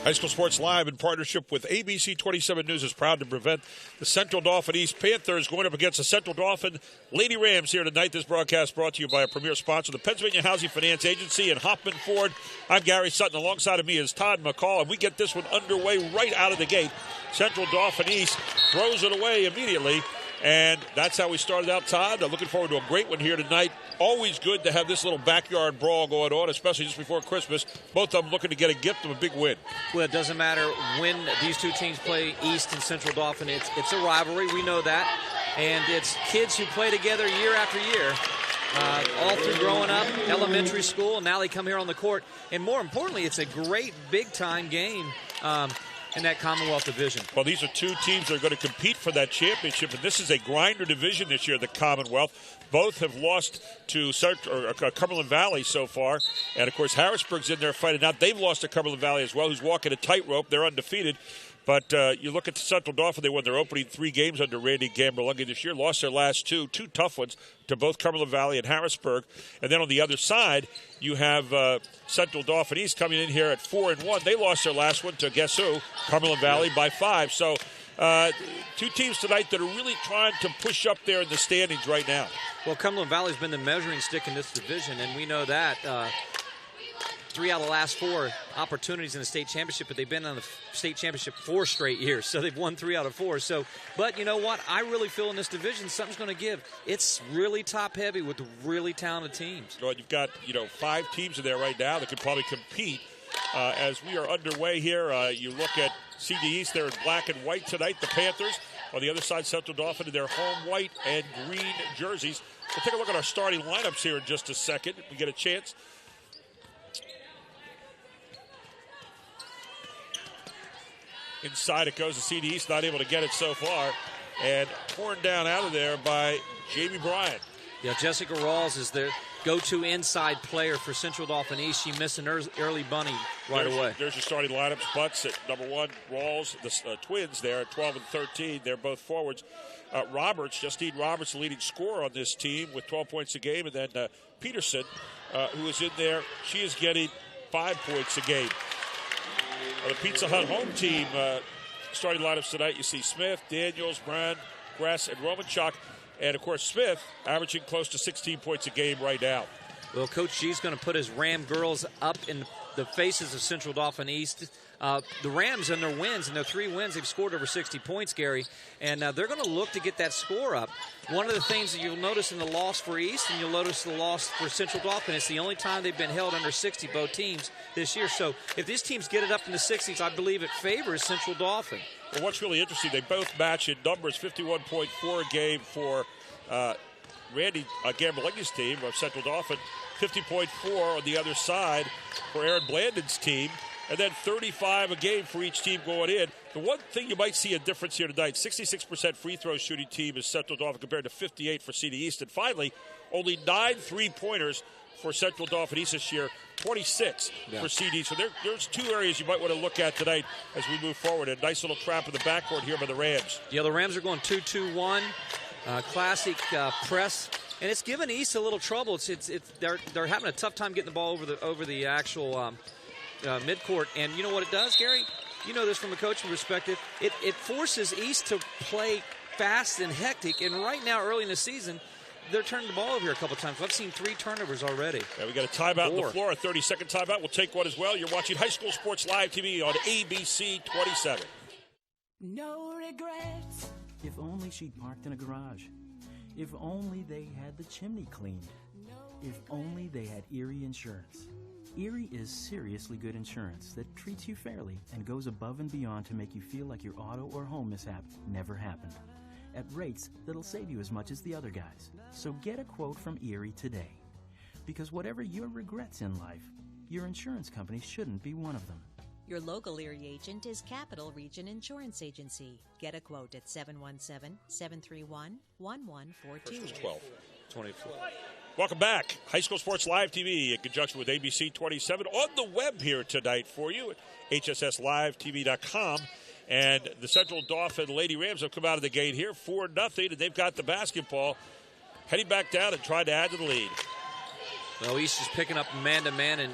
High School Sports Live in partnership with ABC 27 News is proud to present the Central Dauphin East Panthers going up against the Central Dauphin Lady Rams here tonight. This broadcast brought to you by a premier sponsor, the Pennsylvania Housing Finance Agency and Hoffman Ford. I'm Gary Sutton. Alongside of me is Todd McCall, and we get this one underway right out of the gate. Central Dauphin East throws it away immediately, and that's how we started out, Todd. Looking forward to a great one here tonight. Always good to have this little backyard brawl going on, especially just before Christmas. Both of them looking to get a gift of a big win. Well, it doesn't matter when these two teams play, East and Central Dauphin. It's a rivalry. We know that. And it's kids who play together year after year, all through growing up, elementary school, and now they come here on the court. And more importantly, it's a great big-time game in that Commonwealth division. Well, these are two teams that are going to compete for that championship, and this is a grinder division this year, the Commonwealth. Both have lost to Cumberland Valley so far, and, of course, Harrisburg's in there fighting out. They've lost to Cumberland Valley as well, who's walking a tightrope. They're undefeated. But you look at the Central Dauphin, they won their opening 3 games under Randy Gamberlungi this year, lost their last two tough ones to both Cumberland Valley and Harrisburg. And then on the other side, you have Central Dauphin East coming in here at 4-1. They lost their last one to, guess who, Cumberland Valley by 5. So two teams tonight that are really trying to push up there in the standings right now. Well, Cumberland Valley's been the measuring stick in this division, and we know that. 3 out of the last 4 opportunities in the state championship, but they've been on the state championship 4 straight years, so they've won 3 out of 4. So, but you know what? I really feel in this division something's going to give. It's really top-heavy with really talented teams. Well, you've got 5 teams in there right now that could probably compete. As we are underway here, you look at CD East, they're in black and white tonight, the Panthers. On the other side, Central Dauphin in their home white and green jerseys. We'll take a look at our starting lineups here in just a second if we get a chance. Inside it goes to CD East, not able to get it so far. And torn down out of there by Jamie Bryant. Yeah, Jessica Rawls is the go-to inside player for Central Dauphin East. She missed an early bunny away. There's your starting lineups. Butts at number 1, Rawls, the twins there at 12 and 13. They're both forwards. Justine Roberts, the leading scorer on this team with 12 points a game. And then Peterson, who is in there, she is getting 5 points a game. The Pizza Hut home team starting lineups tonight. You see Smith, Daniels, Brand, Gress, and Romanchuk. And, of course, Smith averaging close to 16 points a game right now. Well, Coach G's going to put his Ram girls up in the faces of Central Dauphin East. The Rams and their wins, and their 3 wins, they've scored over 60 points, Gary. And they're going to look to get that score up. One of the things that you'll notice in the loss for East, and you'll notice the loss for Central Dauphin, it's the only time they've been held under 60, both teams, this year. So if these teams get it up in the 60s, I believe it favors Central Dauphin. Well, what's really interesting, they both match in numbers, 51.4 a game for Randy Gamberlungi's team of Central Dauphin, 50.4 on the other side for Aaron Blandon's team, and then 35 a game for each team going in. The one thing you might see a difference here tonight, 66% free throw shooting team is Central Dauphin compared to 58 for CD East. And finally, only 9 3-pointers for Central Dauphin East this year, 26 for CD. So there's 2 areas you might want to look at tonight as we move forward. A nice little trap in the backcourt here by the Rams. Yeah, the Rams are going 2-2-1, classic press. And it's given East a little trouble. They're having a tough time getting the ball over the actual midcourt. And you know what it does, Gary? You know this from a coaching perspective. It forces East to play fast and hectic. And right now, early in the season, they're turning the ball over here a couple times. I've seen 3 turnovers already. Yeah, we got a timeout on the floor, a 30-second timeout. We'll take one as well. You're watching High School Sports Live TV on ABC 27. No regrets. If only she'd parked in a garage. If only they had the chimney cleaned. If only they had Erie Insurance. Erie is seriously good insurance that treats you fairly and goes above and beyond to make you feel like your auto or home mishap never happened. At rates that'll save you as much as the other guys. So get a quote from Erie today. Because whatever your regrets in life, your insurance company shouldn't be one of them. Your local Erie agent is Capital Region Insurance Agency. Get a quote at 717-731-1142. 24. Welcome back. High School Sports Live TV in conjunction with ABC 27 on the web here tonight for you at hsslivetv.com. And the Central Dauphin Lady Rams have come out of the gate here 4-0, and they've got the basketball heading back down and trying to add to the lead. Well, East is picking up man-to-man, and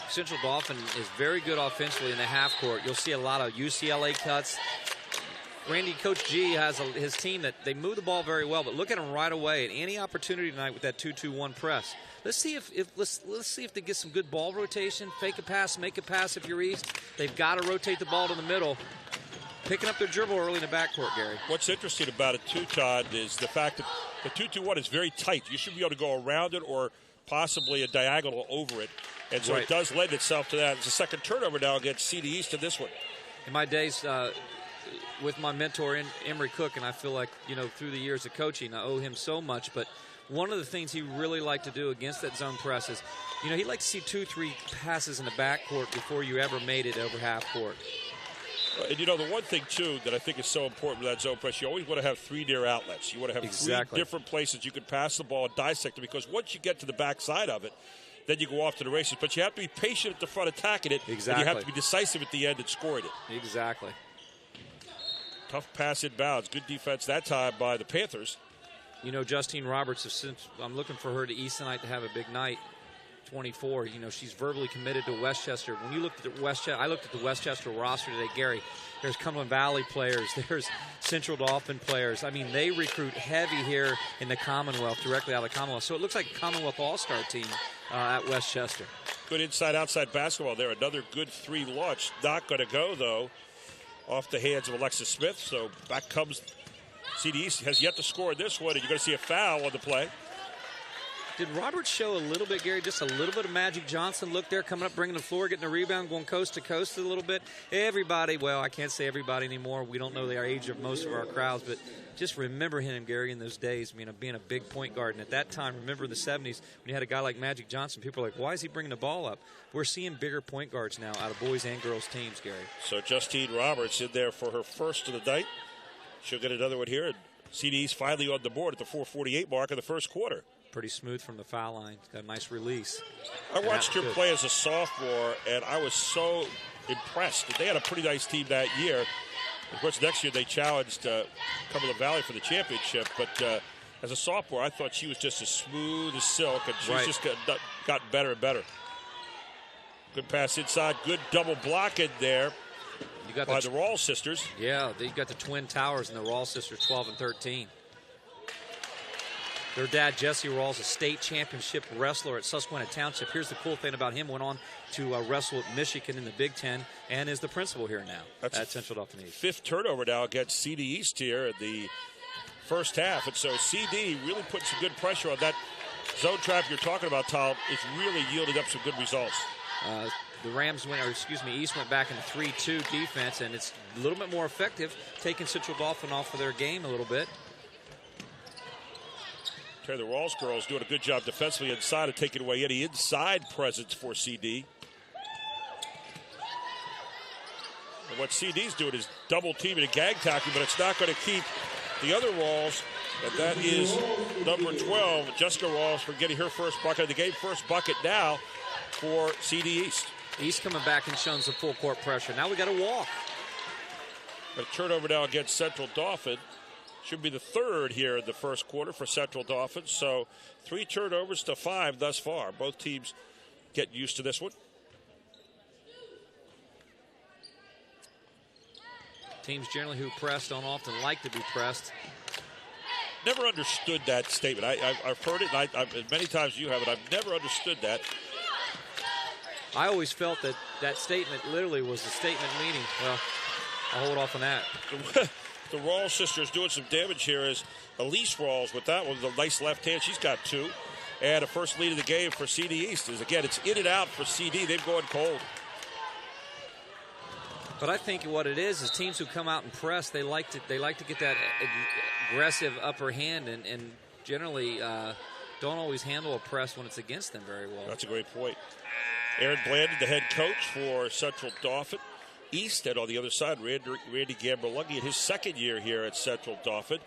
Central Dauphin is very good offensively in the half court. You'll see a lot of UCLA cuts. Coach G has his team that they move the ball very well, but look at them right away at any opportunity tonight with that 2-2-1 press. Let's see if they get some good ball rotation, fake a pass, make a pass if you're East. They've got to rotate the ball to the middle. Picking up their dribble early in the backcourt, Gary. What's interesting about it, too, Todd, is the fact that the 2-2-1 is very tight. You should be able to go around it or possibly a diagonal over it. And so It does lend itself to that. It's a second turnover now against CD East in this one. In my days with my mentor, Emery Cook, and I feel like, through the years of coaching, I owe him so much. But one of the things he really liked to do against that zone press is, he liked to see 2-3 passes in the backcourt before you ever made it over half court. And, the one thing, too, that I think is so important with that zone press, you always want to have 3 near outlets. You want to have 3 different places you can pass the ball and dissect it, because once you get to the backside of it, then you go off to the races. But you have to be patient at the front attacking it. Exactly. And you have to be decisive at the end and scoring it. Exactly. Tough pass inbounds. Good defense that time by the Panthers. Justine Roberts, I'm looking for her to East tonight to have a big night. 24. She's verbally committed to Westchester. When you looked at I looked at the Westchester roster today, Gary. There's Cumberland Valley players. There's Central Dauphin players. I mean, they recruit heavy here in the Commonwealth, directly out of the Commonwealth. So it looks like a Commonwealth All-Star team at Westchester. Good inside-outside basketball there. Another good 3 launch. Not going to go, though, off the hands of Alexis Smith. So back comes CD East. Has yet to score this one, and you're going to see a foul on the play. Did Roberts show a little bit, Gary, just a little bit of Magic Johnson look there, coming up, bringing the floor, getting a rebound, going coast to coast a little bit? Everybody, well, I can't say everybody anymore. We don't know the age of most of our crowds, but just remember him, Gary, in those days, being a big point guard. And at that time, remember in the 70s, when you had a guy like Magic Johnson, people were like, why is he bringing the ball up? We're seeing bigger point guards now out of boys and girls teams, Gary. So Justine Roberts in there for her first of the night. She'll get another one here, and CD's finally on the board at the 4:48 mark of the first quarter. Pretty smooth from the foul line. Got a nice release. I watched her play as a sophomore, and I was so impressed. They had a pretty nice team that year. Of course, next year they challenged Cumberland Valley for the championship. But as a sophomore, I thought she was just as smooth as silk, and she's just gotten better and better. Good pass inside. Good double block in there by the Rawls sisters. Yeah, you got the Twin Towers and the Rawls sisters, 12 and 13. Their dad, Jesse Rawls, a state championship wrestler at Susquehanna Township. Here's the cool thing about him. Went on to wrestle at Michigan in the Big Ten and is the principal here now at Central Dauphin East. 5th turnover now against CD East here in the first half. And so CD really putting some good pressure on that zone trap you're talking about, Tom. It's really yielded up some good results. The East went back in a 3-2 defense, and it's a little bit more effective, taking Central Dauphin off of their game a little bit. The Rawls girls doing a good job defensively inside of taking away any inside presence for CD. And what CD's doing is double teaming and gang tackling, but it's not going to keep the other Rawls, and that is number 12, Jessica Rawls, for getting her first bucket of the game. First bucket now for CD East. East coming back and showing some full court pressure. Now we got to walk. A turnover now against Central Dauphin. Should be the 3rd here in the first quarter for Central Dauphin. So 3 turnovers to 5 thus far. Both teams get used to this one. Teams generally who press don't often like to be pressed. Never understood that statement. I've heard it, and as many times as you have it. I've never understood that. I always felt that statement literally was the statement meaning. Well, I'll hold off on that. The Rawls sisters doing some damage here is Elise Rawls with that one, the nice left hand. She's got 2. And a first lead of the game for CD East is, again, it's in and out for CD. They've gone cold. But I think what it is teams who come out and press, they like to get that aggressive upper hand and generally don't always handle a press when it's against them very well. That's a great point. Aaron Blandon, the head coach for Central Dauphin East, and on the other side, Randy Gamberlungi in his 2nd year here at Central Dauphin.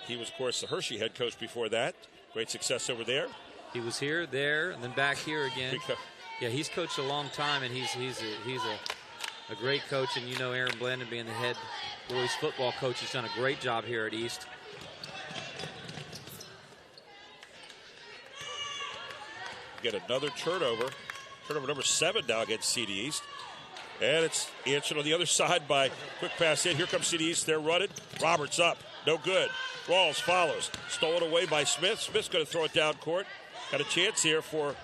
He was, of course, the Hershey head coach before that. Great success over there. He was here, there, and then back here again. Yeah, he's coached a long time, and he's a great coach. And you know, Aaron Blandon being the head boys football coach, has done a great job here at East. get another turnover. Turnover number 7 now against CD East. And it's answered on the other side by quick pass in. Here comes CD East. They're running. Roberts up. No good. Rawls follows. Stolen away by Smith. Smith's going to throw it down court. Got a chance here for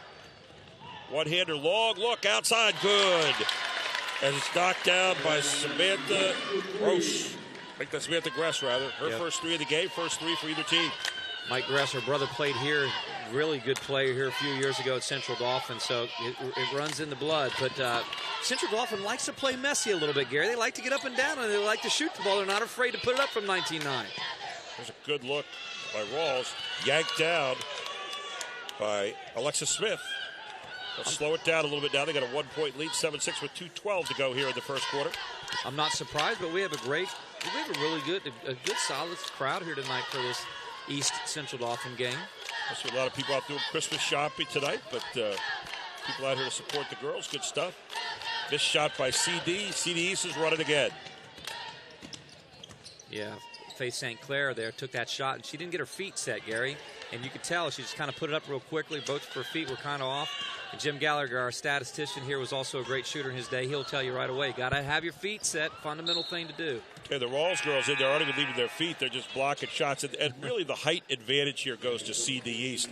one-hander. Long look outside. Good. As it's knocked down by Samantha Gross. I think that's Samantha Gress, rather. Her first 3 of the game. First 3 for either team. Mike Gress, her brother, played here. Really good player here a few years ago at Central Dauphin, so it runs in the blood. But Central Dauphin likes to play messy a little bit, Gary. They like to get up and down, and they like to shoot the ball. They're not afraid to put it up from 19-9. There's a good look by Rawls. Yanked down by Alexis Smith. They'll slow it down a little bit now. They got a 1-point lead, 7-6 with 2:12 to go here in the first quarter. I'm not surprised, but we have a really good, solid crowd here tonight for this East Central Dauphin game. I see a lot of people out doing Christmas shopping tonight, but people out here to support the girls. Good stuff. This shot by CD. CD East is running again. Yeah, Faith St. Clair there took that shot, and she didn't get her feet set, Gary. And you could tell she just kind of put it up real quickly. Both of her feet were kind of off. And Jim Gallagher, our statistician here, was also a great shooter in his day. He'll tell you right away, got to have your feet set. Fundamental thing to do. Okay, the Rawls girls in there aren't even leaving their feet. They're just blocking shots. And really the height advantage here goes to CD East.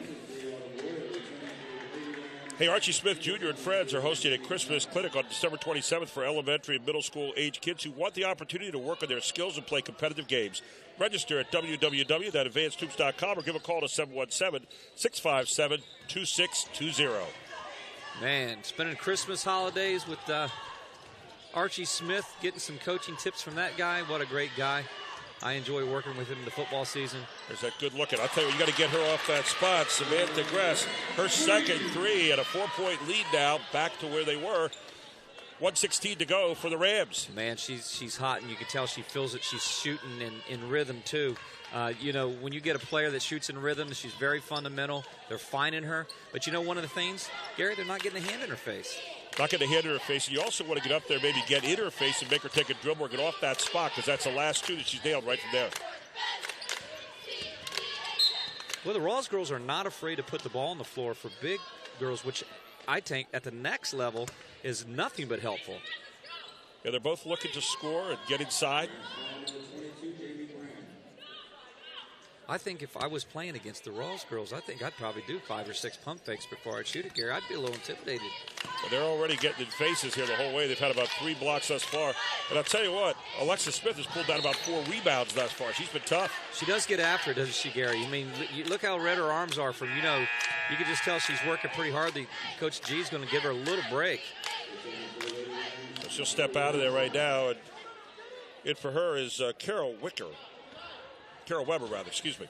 Hey, Archie Smith Jr. and friends are hosting a Christmas clinic on December 27th for elementary and middle school age kids who want the opportunity to work on their skills and play competitive games. Register at www.advancedhoops.com or give a call to 717-657-2620. Man, spending Christmas holidays with Archie Smith, getting some coaching tips from that guy. What a great guy. I enjoy working with him in the football season. There's that good look. And I'll tell you, you got to get her off that spot. Samantha Gress, her second 3 and a 4-point lead now, back to where they were. 1:16 to go for the Rams. Man, she's hot, and you can tell she feels it. She's shooting in rhythm, too. You know, when you get a player that shoots in rhythm, she's very fundamental. They're finding her. But you know one of the things, Gary, they're not getting a hand in her face. Not getting a hand in her face. You also want to get up there, maybe get in her face and make her take a dribble or get off that spot, because that's the last 2 that she's nailed right from there. Well, the Rawls girls are not afraid to put the ball on the floor for big girls, which I think at the next level is nothing but helpful. Yeah, they're both looking to score and get inside. I think if I was playing against the Rawls girls, I think I'd probably do 5 or 6 pump fakes before I'd shoot it, Gary. I'd be a little intimidated. Well, they're already getting in faces here the whole way. They've had about 3 blocks thus far. And I'll tell you what, Alexis Smith has pulled down about 4 rebounds thus far. She's been tough. She does get after it, doesn't she, Gary? I mean, look how red her arms are from, you know, you can just tell she's working pretty hard. Coach G's going to give her a little break. So she'll step out of there right now. And it for her is Carol Weber, excuse me.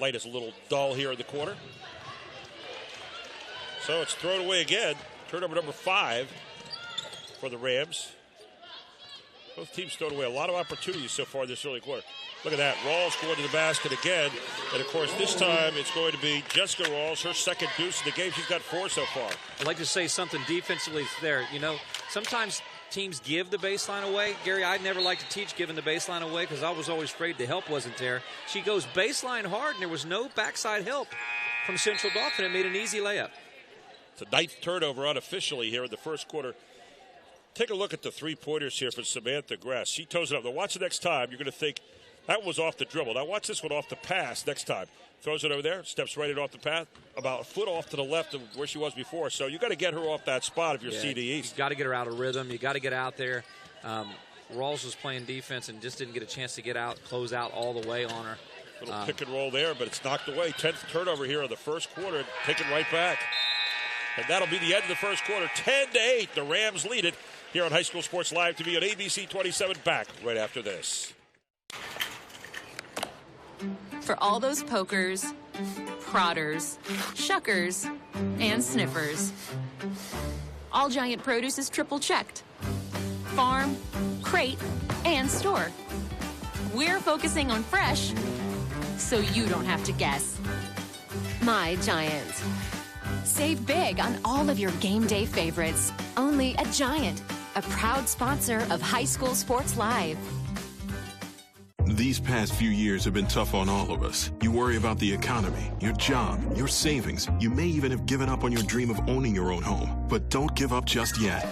Light is a little dull here in the corner. So it's thrown away again. Turnover number 5 for the Rams. Both teams thrown away a lot of opportunities so far this early quarter. Look at that. Rawls going to the basket again. And, of course, this time it's going to be Jessica Rawls, her second deuce in the game. She's got 4 so far. I'd like to say something defensively there. You know, sometimes teams give the baseline away. Gary, I'd never like to teach giving the baseline away because I was always afraid the help wasn't there. She goes baseline hard, and there was no backside help from Central Dauphin. It made an easy layup. It's a 9th turnover unofficially here in the first quarter. Take a look at the 3-pointers here for Samantha Gress. She toes it up. Now watch the next time. You're going to think that was off the dribble. Now watch this one off the pass next time. Throws it over there, steps right in off the path, about a foot off to the left of where she was before. So you got to get her off that spot if you're CD East. You got to get her out of rhythm. You got to get out there. Rawls was playing defense and just didn't get a chance to get out, close out all the way on her. Little pick and roll there, but it's knocked away. 10th turnover here in the first quarter, taken right back. And that'll be the end of the first quarter. 10-8, the Rams lead it here on High School Sports Live TV on ABC 27. Back right after this. For all those pokers, prodders, shuckers, and sniffers, All Giant Produce is triple checked. Farm, crate, and store. We're focusing on fresh, so you don't have to guess. My Giant. Save big on all of your game day favorites. Only at Giant, a proud sponsor of High School Sports Live. These past few years have been tough on all of us. You worry about the economy, your job, your savings. You may even have given up on your dream of owning your own home. But don't give up just yet.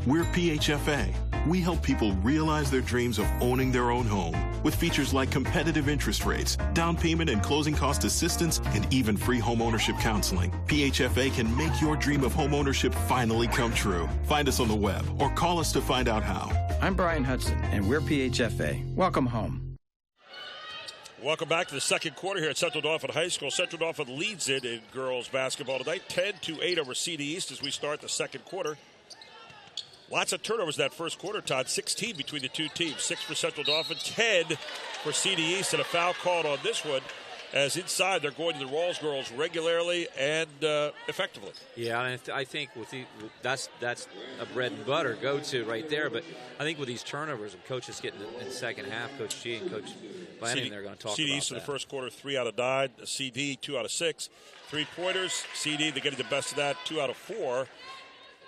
We're PHFA. We help people realize their dreams of owning their own home with features like competitive interest rates, down payment and closing cost assistance, and even free home ownership counseling. PHFA can make your dream of home ownership finally come true. Find us on the web or call us to find out how. I'm Brian Hudson, and we're PHFA. Welcome home. Welcome back to the second quarter here at Central Dauphin High School. Central Dauphin leads it in girls basketball tonight, 10-8 over CD East as we start the second quarter. Lots of turnovers in that first quarter, Todd. 16 between the two teams. 6 for Central Dauphin, 10 for CD East, and a foul called on this one. As inside, they're going to the Rawls girls regularly and effectively. Yeah, and I think that's a bread and butter go-to right there. But I think with these turnovers and coaches getting in the second half, Coach G and Coach Lanning, they're going to talk CD about East that. in the first quarter, 3 out of 9. CD, 2 out of 6. 3-pointers. CD, they're getting the best of that, 2 out of 4.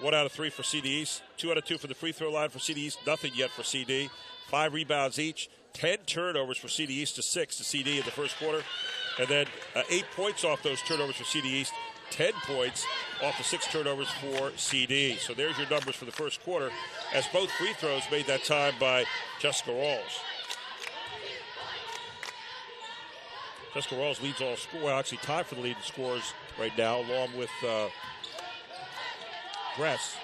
1 out of 3 for CD East. 2 out of 2 for the free throw line for CD East. Nothing yet for CD. 5 rebounds each. 10 turnovers for CD East to 6 to CD in the first quarter. And then 8 points off those turnovers for CD East. 10 points off the 6 turnovers for CD. So there's your numbers for the first quarter, as both free throws made that time by Jessica Rawls. Jessica Rawls leads all score. Well, actually tied for the lead in scores right now, along with Gress.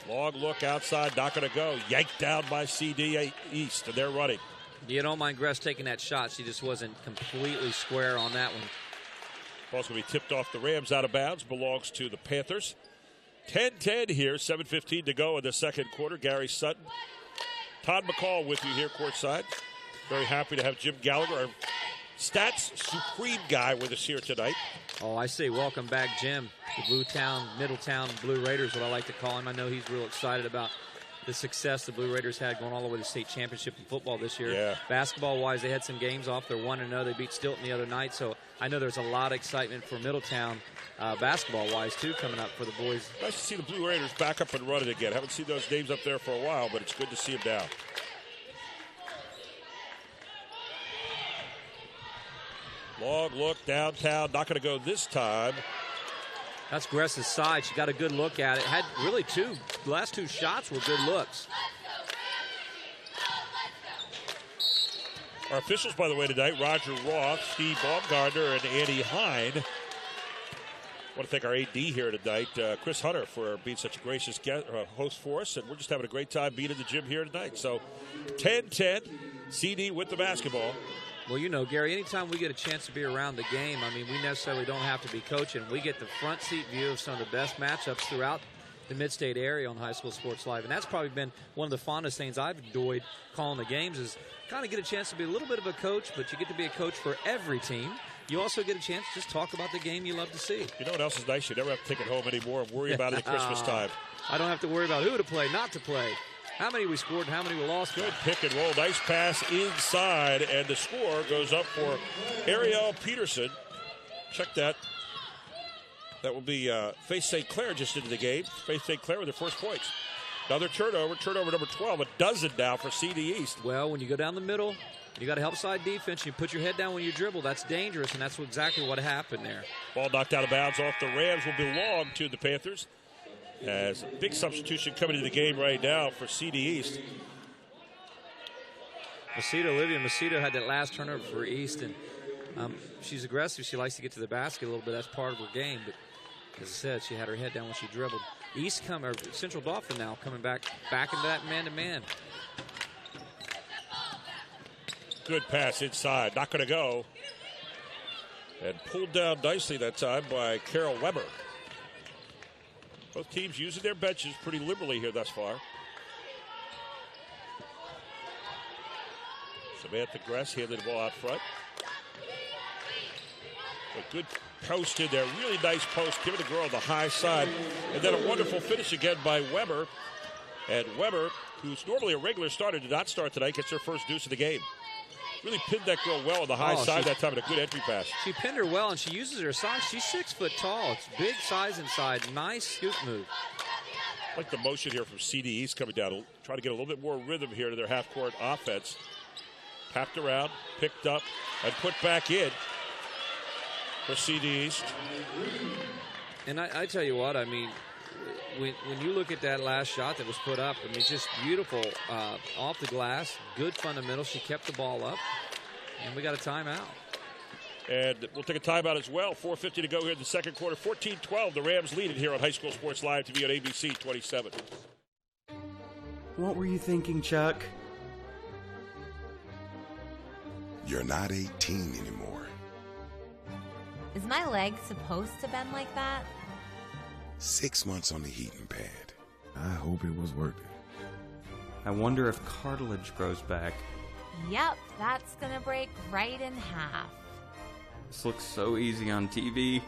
Long look outside, not going to go. Yanked down by CD East, and they're running. You don't mind Gress taking that shot. She just wasn't completely square on that one. Ball's going to be tipped off the Rams out of bounds. Belongs to the Panthers. 10-10 here. 7:15 to go in the second quarter. Gary Sutton. Todd McCall with you here courtside. Very happy to have Jim Gallagher, our stats supreme guy, with us here tonight. Oh, I say welcome back, Jim. The Middletown Blue Raiders, what I like to call him. I know he's real excited about the success the Blue Raiders had going all the way to state championship in football this year. Yeah. Basketball-wise, they had some games off. They're 1-0. They beat Stilton the other night. So I know there's a lot of excitement for Middletown basketball-wise, too, coming up for the boys. Nice to see the Blue Raiders back up and running again. Haven't seen those names up there for a while, but it's good to see them now. Long look downtown. Not going to go this time. That's Gress's side. She got a good look at it. Had really the last 2 shots were good looks. Our officials, by the way, tonight, Roger Roth, Steve Baumgartner, and Andy Hine. I want to thank our AD here tonight, Chris Hunter, for being such a gracious guest, host for us. And we're just having a great time being in the gym here tonight. So 10-10, CD with the basketball. Well, you know, Gary, anytime we get a chance to be around the game, I mean, we necessarily don't have to be coaching. We get the front seat view of some of the best matchups throughout the Mid-State area on High School Sports Live. And that's probably been one of the fondest things I've enjoyed calling the games, is kind of get a chance to be a little bit of a coach, but you get to be a coach for every team. You also get a chance to just talk about the game you love to see. You know what else is nice? You never have to take it home anymore and worry about it at Christmas time. I don't have to worry about who to play, not to play. How many we scored and how many we lost. Good pick and roll. Nice pass inside, and the score goes up for Ariel Peterson. Check that. That will be Faith St. Clair just into the game. Faith St. Clair with their first points. Another turnover number 12, a dozen now for CD East. Well, when you go down the middle, you got to help side defense. You put your head down when you dribble. That's dangerous, and that's exactly what happened there. Ball knocked out of bounds off the Rams will belong to the Panthers. As a big substitution coming into the game right now for CD East. Olivia Macedo had that last turnover for East, and she's aggressive. She likes to get to the basket a little bit. That's part of her game. But as I said, she had her head down when she dribbled. Central Dauphin now coming back into that man-to-man. Good pass inside. Not going to go. And pulled down nicely that time by Carol Weber. Both teams using their benches pretty liberally here thus far. Samantha Gress handling the ball out front. A good post in there. Really nice post. Giving the girl the high side. And then a wonderful finish again by Weber. And Weber, who's normally a regular starter, did not start tonight. Gets her first deuce of the game. Really pinned that girl well on the high side that time, and a good entry pass. She pinned her well, and she uses her size. She's 6 foot tall. It's big size inside. Nice scoop move. I like the motion here from CD East coming down, trying to get a little bit more rhythm here to their half-court offense. tapped around, picked up, and put back in for CD East. And I tell you what, I mean, when you look at that last shot that was put up, I mean, just beautiful off the glass, good fundamentals. She kept the ball up, and we got a timeout. And we'll take a timeout as well. 4:50 to go here in the second quarter. 14-12, the Rams lead it here on High School Sports Live TV on ABC 27. What were you thinking, Chuck? You're not 18 anymore. Is my leg supposed to bend like that? 6 months on the heating pad. I hope it was worth it. I wonder if cartilage grows back. Yep, that's gonna break right in half. This looks so easy on TV.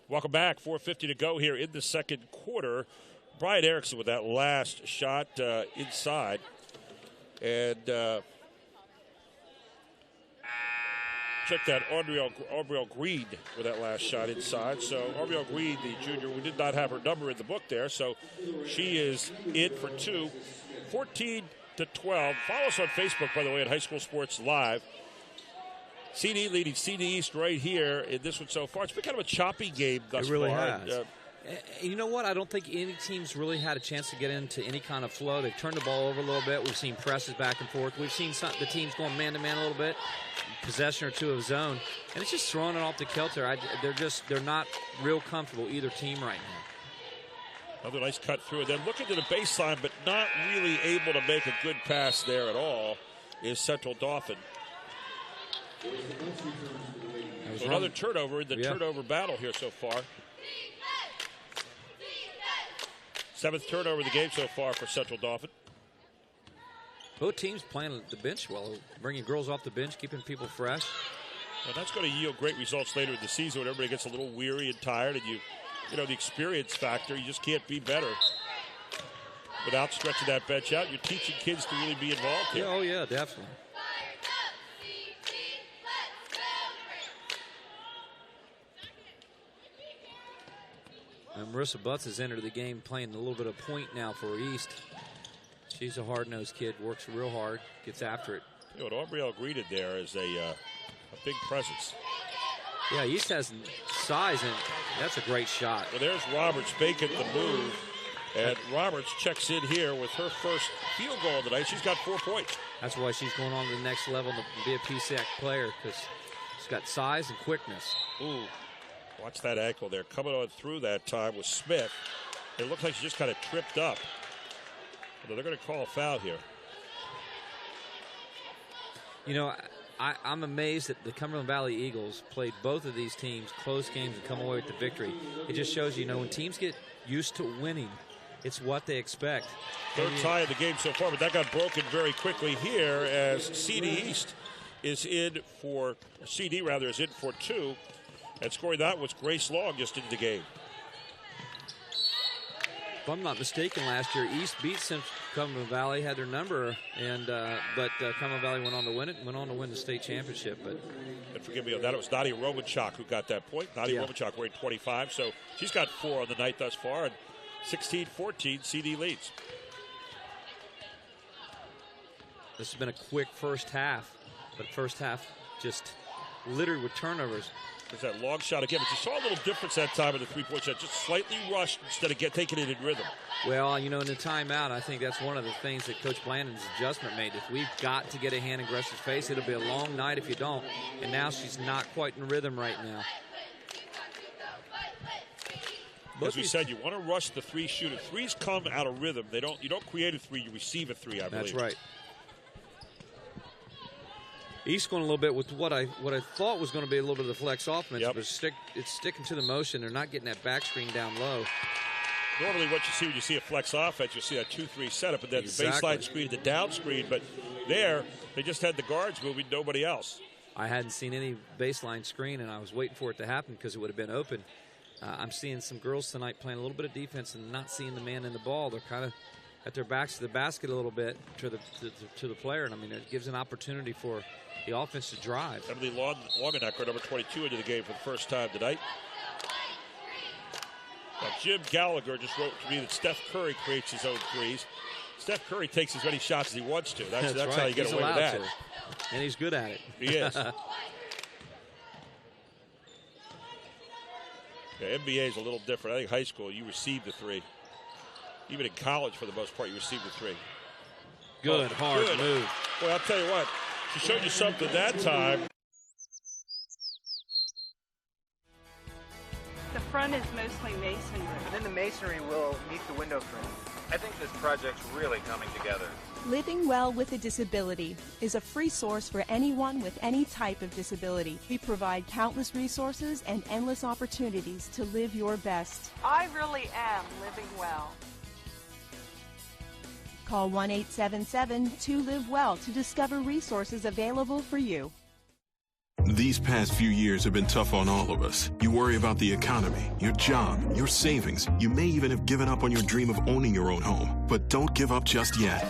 Welcome back. 4:50 to go here in the second quarter. Brian Erickson with that last shot inside. And check that, Aubrielle Green with that last shot inside. So Aubrielle Green, the junior, we did not have her number in the book there, so she is in for two. 14-12. Follow us on Facebook, by the way, at High School Sports Live. CD leading CD East right here in this one so far. It's been kind of a choppy game thus far. It really has. You know what? I don't think any team's really had a chance to get into any kind of flow. They've turned the ball over a little bit. We've seen presses back and forth. We've seen the teams going man-to-man a little bit, possession or two of zone, and it's just throwing it off the kilter. They're not real comfortable, either team right now. Another nice cut through, and then looking to the baseline, but not really able to make a good pass there at all, is Central Dauphin. So another turnover in the turnover battle here so far. 7th turnover of the game so far for Central Dauphin. Both teams playing at the bench well, bringing girls off the bench, keeping people fresh. And that's going to yield great results later in the season when everybody gets a little weary and tired, and you know, the experience factor, you just can't be better without stretching that bench out. You're teaching kids to really be involved here. Yeah, oh, yeah, definitely. And Marissa Butts has entered the game playing a little bit of point now for East. She's a hard-nosed kid, works real hard, gets after it. You know, what Aubrielle greeted there is a big presence. Yeah, East has size, and that's a great shot. Well, there's Roberts making the move, and Roberts checks in here with her first field goal of the night. She's got 4 points. That's why she's going on to the next level to be a PSAC player, because she's got size and quickness. Ooh, watch that ankle there. Coming on through that time with Smith. It looks like she just kind of tripped up. Although they're going to call a foul here. You know, I'm amazed that the Cumberland Valley Eagles played both of these teams close games and come away with the victory. It just shows you know when teams get used to winning, it's what they expect. Third tie of the game so far, but that got broken very quickly here as CD East is in for, CD rather, is in for 2. And scoring that was Grace Long just into the game. If I'm not mistaken, last year East beat Cumberland Valley, had their number, and but Cumberland Valley went on to win it, and went on to win the state championship. But and forgive me on that, it was Nadia Romanchuk who got that point. Nadia Romanchuk wearing 25, so she's got 4 on the night thus far, and 16-14 CD leads. This has been a quick first half, but first half just littered with turnovers. There's that long shot again, but you saw a little difference that time in the three-point shot. Just slightly rushed instead of taking it in rhythm. Well, you know, in the timeout, I think that's one of the things that Coach Blandon's adjustment made. If we've got to get a hand in Gresh's face, it'll be a long night if you don't. And now she's not quite in rhythm right now. As we said, you want to rush the three shooter. Threes come out of rhythm. You don't create a three, you receive a three, I believe. That's right. East going a little bit with what I thought was going to be a little bit of the flex offense, but it's sticking to the motion. They're not getting that back screen down low. Normally what you see when you see a flex offense, you see that 2-3 setup, and then the baseline screen, the down screen. But there, they just had the guards moving, nobody else. I hadn't seen any baseline screen, and I was waiting for it to happen because it would have been open. I'm seeing some girls tonight playing a little bit of defense and not seeing the man in the ball. They're kind of at their backs to the basket a little bit to the player, and I mean it gives an opportunity for the offense to drive. Emily Longenecker, number 22, into the game for the first time tonight. Now, Jim Gallagher just wrote to me that Steph Curry creates his own threes. Steph Curry takes as many shots as he wants to. That's right. how you get away with that. And he's good at it. He is. Yeah, NBA is a little different. I think high school, you receive the three. Even in college, for the most part, you receive the three. Good, hard move. Well, I'll tell you what. She showed you something that time. The front is mostly masonry. And then the masonry will meet the window frame. I think this project's really coming together. Living Well with a Disability is a free source for anyone with any type of disability. We provide countless resources and endless opportunities to live your best. I really am living well. Call 1-877-2-LIVE-WELL to discover resources available for you. These past few years have been tough on all of us. You worry about the economy, your job, your savings. You may even have given up on your dream of owning your own home. But don't give up just yet.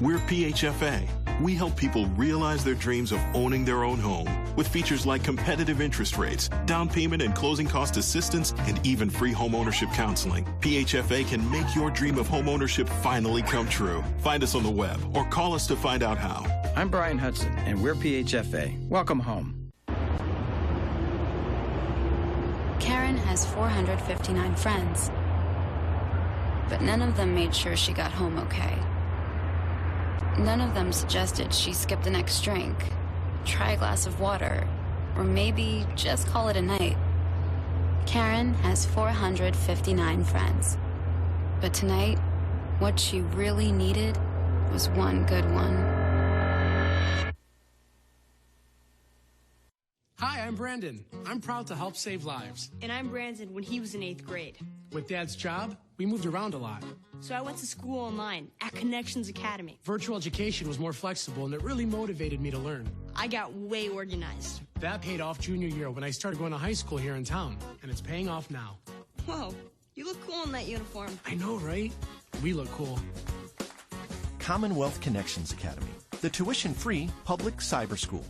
We're PHFA. We help people realize their dreams of owning their own home with features like competitive interest rates, down payment and closing cost assistance, and even free home ownership counseling. PHFA can make your dream of home ownership finally come true. Find us on the web or call us to find out how. I'm Brian Hudson, and we're PHFA. Welcome home. Karen has 459 friends, but none of them made sure she got home okay. None of them suggested she skip the next drink, try a glass of water, or maybe just call it a night. Karen has 459 friends, but tonight, what she really needed was one good one. Hi, I'm Brandon. I'm proud to help save lives. And I'm Brandon when he was in 8th grade. With Dad's job, we moved around a lot. So I went to school online at Connections Academy. Virtual education was more flexible, and it really motivated me to learn. I got way organized. That paid off junior year when I started going to high school here in town, and it's paying off now. Whoa, you look cool in that uniform. I know, right? We look cool. Commonwealth Connections Academy, the tuition-free public cyber school.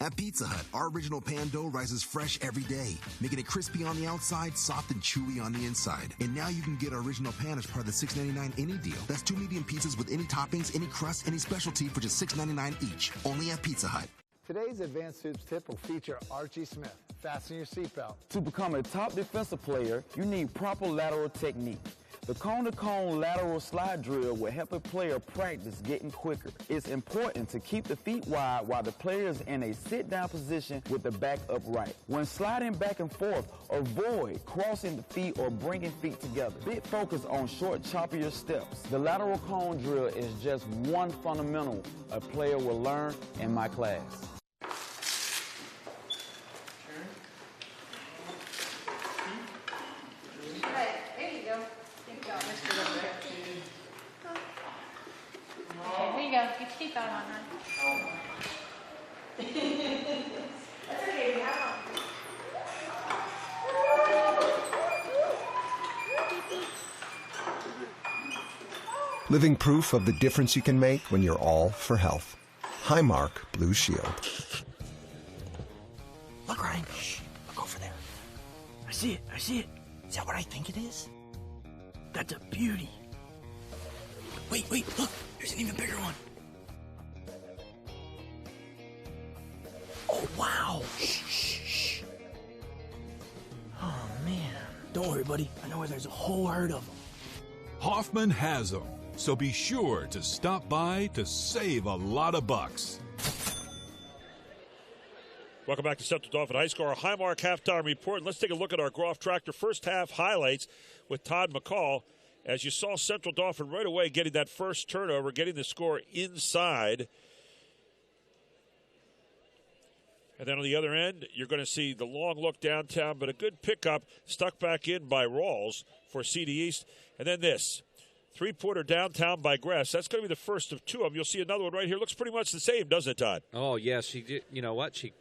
At Pizza Hut, our original pan dough rises fresh every day, making it crispy on the outside, soft and chewy on the inside. And now you can get our original pan as part of the $6.99 any deal. That's 2 medium pizzas with any toppings, any crust, any specialty for just $6.99 each. Only at Pizza Hut. Today's Advanced Hoops tip will feature Archie Smith. Fasten your seatbelt. To become a top defensive player, you need proper lateral technique. The cone-to-cone lateral slide drill will help a player practice getting quicker. It's important to keep the feet wide while the player is in a sit-down position with the back upright. When sliding back and forth, avoid crossing the feet or bringing feet together. Big focus on short, choppier steps. The lateral cone drill is just one fundamental a player will learn in my class. Okay, here you go. Get your seatbelt on, hon. That's okay, we have them. Living proof of the difference you can make when you're all for health. Highmark Blue Shield. Look, Ryan. Shh. Look over there. I see it. I see it. Is that what I think it is? That's a beauty. Wait, look. There's an even bigger one. Oh, wow. Shh. Oh, man. Don't worry, buddy. I know where there's a whole herd of them. Hoffman has them, so be sure to stop by to save a lot of bucks. Welcome back to Central Dauphin High School, our Highmark halftime report. And let's take a look at our Groff Tractor first half highlights with Todd McCall. As you saw, Central Dauphin right away getting that first turnover, getting the score inside. And then on the other end, you're going to see the long look downtown, but a good pickup stuck back in by Rawls for CD East. And then this, three-pointer downtown by Gress. That's going to be the first of two of them. You'll see another one right here. Looks pretty much the same, doesn't it, Todd? Oh, yes. She did. You know what? She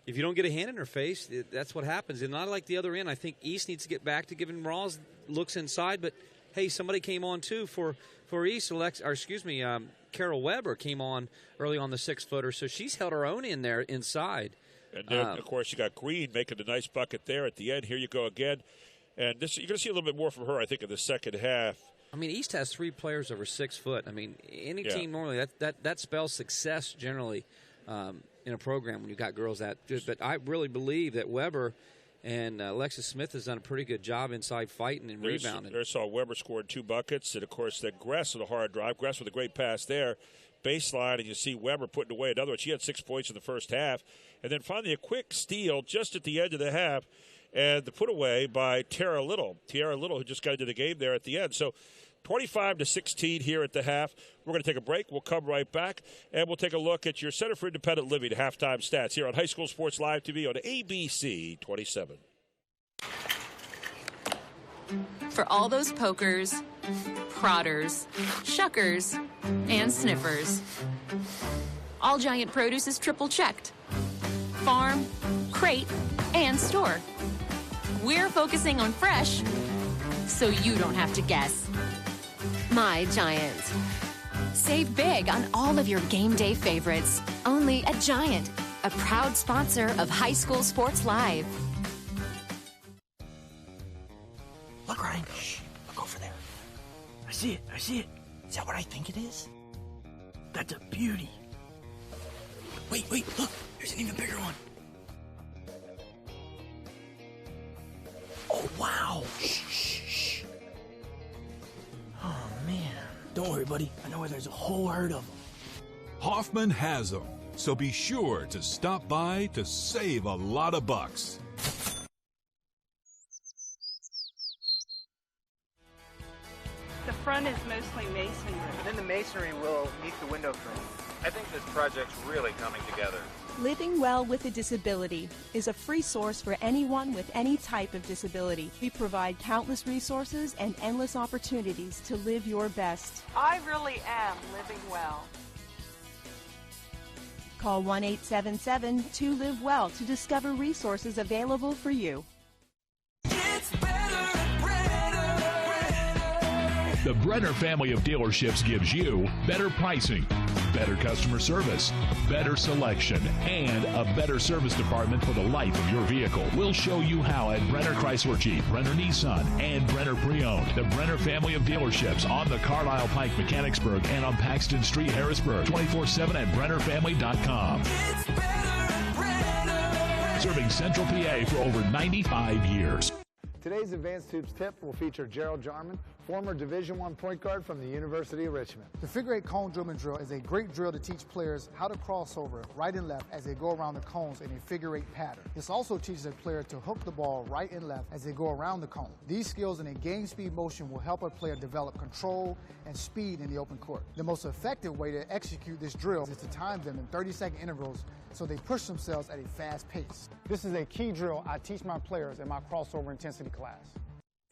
if you don't get a hand in her face, that's what happens. And not like the other end. I think East needs to get back to giving Rawls looks inside. But, hey, somebody came on, too, for East. Carol Weber came on early on the 6-footer. So she's held her own in there inside. And then, of course, you got Green making a nice bucket there at the end. Here you go again. And this, you're going to see a little bit more from her, I think, in the second half. I mean, East has 3 players over 6 foot. I mean, any team normally, that spells success generally in a program when you've got girls that good. But I really believe that Weber and Alexis Smith has done a pretty good job inside fighting and rebounding. There saw Weber scored 2 buckets. And, of course, then Gress with a hard drive. Gress with a great pass there. Baseline, and you see Weber putting away another one. She had 6 points in the first half. And then finally a quick steal just at the end of the half. And the put away by Tara Little. Tiara Little, who just got into the game there at the end. So 25-16 here at the half. We're going to take a break. We'll come right back, and we'll take a look at your Center for Independent Living halftime stats here on High School Sports Live TV on ABC 27. For all those pokers, prodders, shuckers, and sniffers, All Giant Produce is triple checked. Farm, crate, and store. We're focusing on fresh, so you don't have to guess. My Giant. Save big on all of your game day favorites. Only at Giant, a proud sponsor of High School Sports Live. Look, Ryan. Shh. Look over there. I see it. I see it. Is that what I think it is? That's a beauty. Wait. Look. There's an even bigger one. Oh, wow. Shh. Oh, man. Don't worry, buddy. I know where there's a whole herd of them. Hoffman has them, so be sure to stop by to save a lot of bucks. The front is mostly masonry. Within the masonry will meet the window frame. I think this project's really coming together. Living Well with a Disability is a free source for anyone with any type of disability. We provide countless resources and endless opportunities to live your best. I really am living well. Call 1-877-2-LIVE-WELL to discover resources available for you. The Brenner family of dealerships gives you better pricing, better customer service, better selection, and a better service department for the life of your vehicle. We'll show you how at Brenner Chrysler Jeep, Brenner Nissan, and Brenner Pre-Owned. The Brenner family of dealerships on the Carlisle Pike, Mechanicsburg, and on Paxton Street, Harrisburg. 24/7 at BrennerFamily.com. Serving Central PA for over 95 years. Today's Advanced Hoops tip will feature Gerald Jarman, former Division I point guard from the University of Richmond. The figure 8 cone drill and drill is a great drill to teach players how to cross over right and left as they go around the cones in a figure 8 pattern. This also teaches a player to hook the ball right and left as they go around the cone. These skills in a game speed motion will help a player develop control and speed in the open court. The most effective way to execute this drill is to time them in 30-second intervals so they push themselves at a fast pace. This is a key drill I teach my players in my crossover intensity class.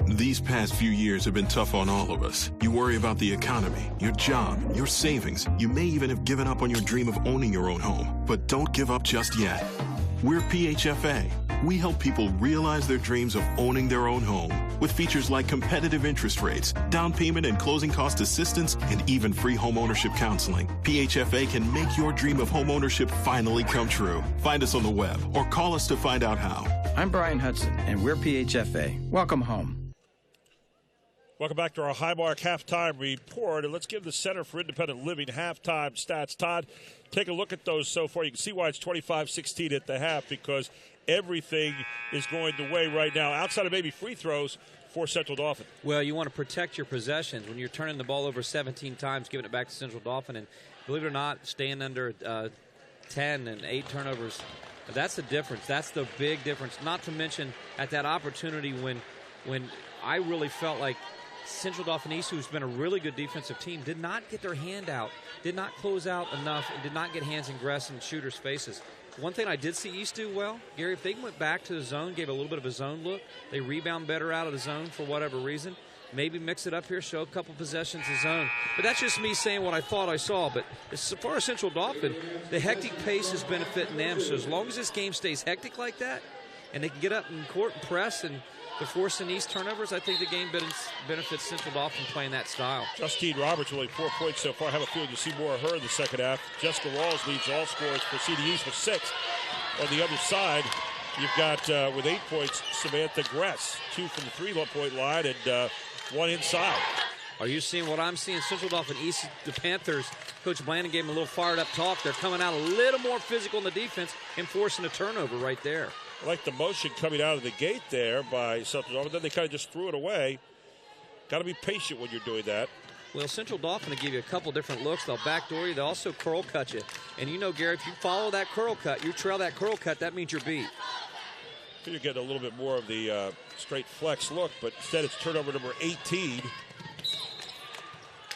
These past few years have been tough on all of us. You worry about the economy, your job, your savings. You may even have given up on your dream of owning your own home. But don't give up just yet. We're PHFA. We help people realize their dreams of owning their own home with features like competitive interest rates, down payment and closing cost assistance, and even free home ownership counseling. PHFA can make your dream of home ownership finally come true. Find us on the web or call us to find out how. I'm Brian Hudson, and we're PHFA. Welcome home. Welcome back to our Highmark Halftime Report. And let's give the Center for Independent Living halftime stats. Todd, take a look at those so far. You can see why it's 25-16 at the half, because everything is going the way right now, outside of maybe free throws, for Central Dauphin. Well, you want to protect your possessions. When you're turning the ball over 17 times, giving it back to Central Dauphin, and believe it or not, staying under 10 and 8 turnovers, that's the difference. That's the big difference. Not to mention at that opportunity when I really felt like Central Dauphin East, who's been a really good defensive team, did not get their hand out, did not close out enough, and did not get hands in Gress and shooters' faces. One thing I did see East do well, Gary, if they went back to the zone, gave a little bit of a zone look, they rebound better out of the zone for whatever reason, maybe mix it up here, show a couple possessions of zone. But that's just me saying what I thought I saw. But as far as Central Dauphin, the hectic pace is benefiting them. So as long as this game stays hectic like that, and they can get up in court and press and they're forcing these turnovers, I think the game benefits Central Dauphin playing that style. Justine Roberts only 4 points so far. I have a feeling you'll see more of her in the second half. Jessica Rawls leads all scorers for CD East with 6. On the other side, you've got, with 8 points, Samantha Gress. 2 from the 3-point line and 1 inside. Are you seeing what I'm seeing? Central Dauphin East, the Panthers, Coach Blandon gave them a little fired-up talk. They're coming out a little more physical in the defense and forcing a turnover right there. I like the motion coming out of the gate there by Central Dauphin. Then they kind of just threw it away. Got to be patient when you're doing that. Well, Central Dauphin will give you a couple different looks. They'll backdoor you. They'll also curl cut you. And you know, Gary, if you follow that curl cut, you trail that curl cut, that means you're beat. You're getting a little bit more of the straight flex look, but instead it's turnover number 18.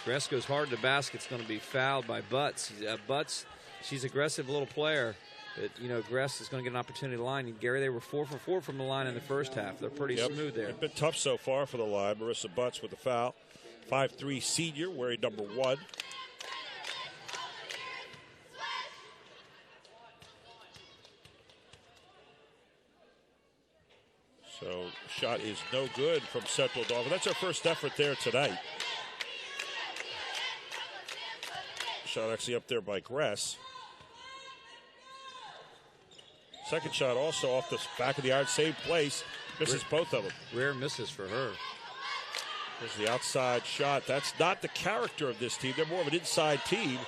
Gress goes hard to the basket. It's going to be fouled by Butts. Butts, she's an aggressive little player. But, you know, Gress is going to get an opportunity to line. And Gary, they were 4 for 4 from the line in the first half. They're pretty smooth there. It's been tough so far for the line. Marissa Butts with the foul. 5'3" senior, wearing number 1. So, shot is no good from Central Dauphin. That's our first effort there tonight. Shot actually up there by Gress. Second shot also off the back of the iron, same place. Misses both of them. Rare misses for her. There's the outside shot. That's not the character of this team. They're more of an inside team.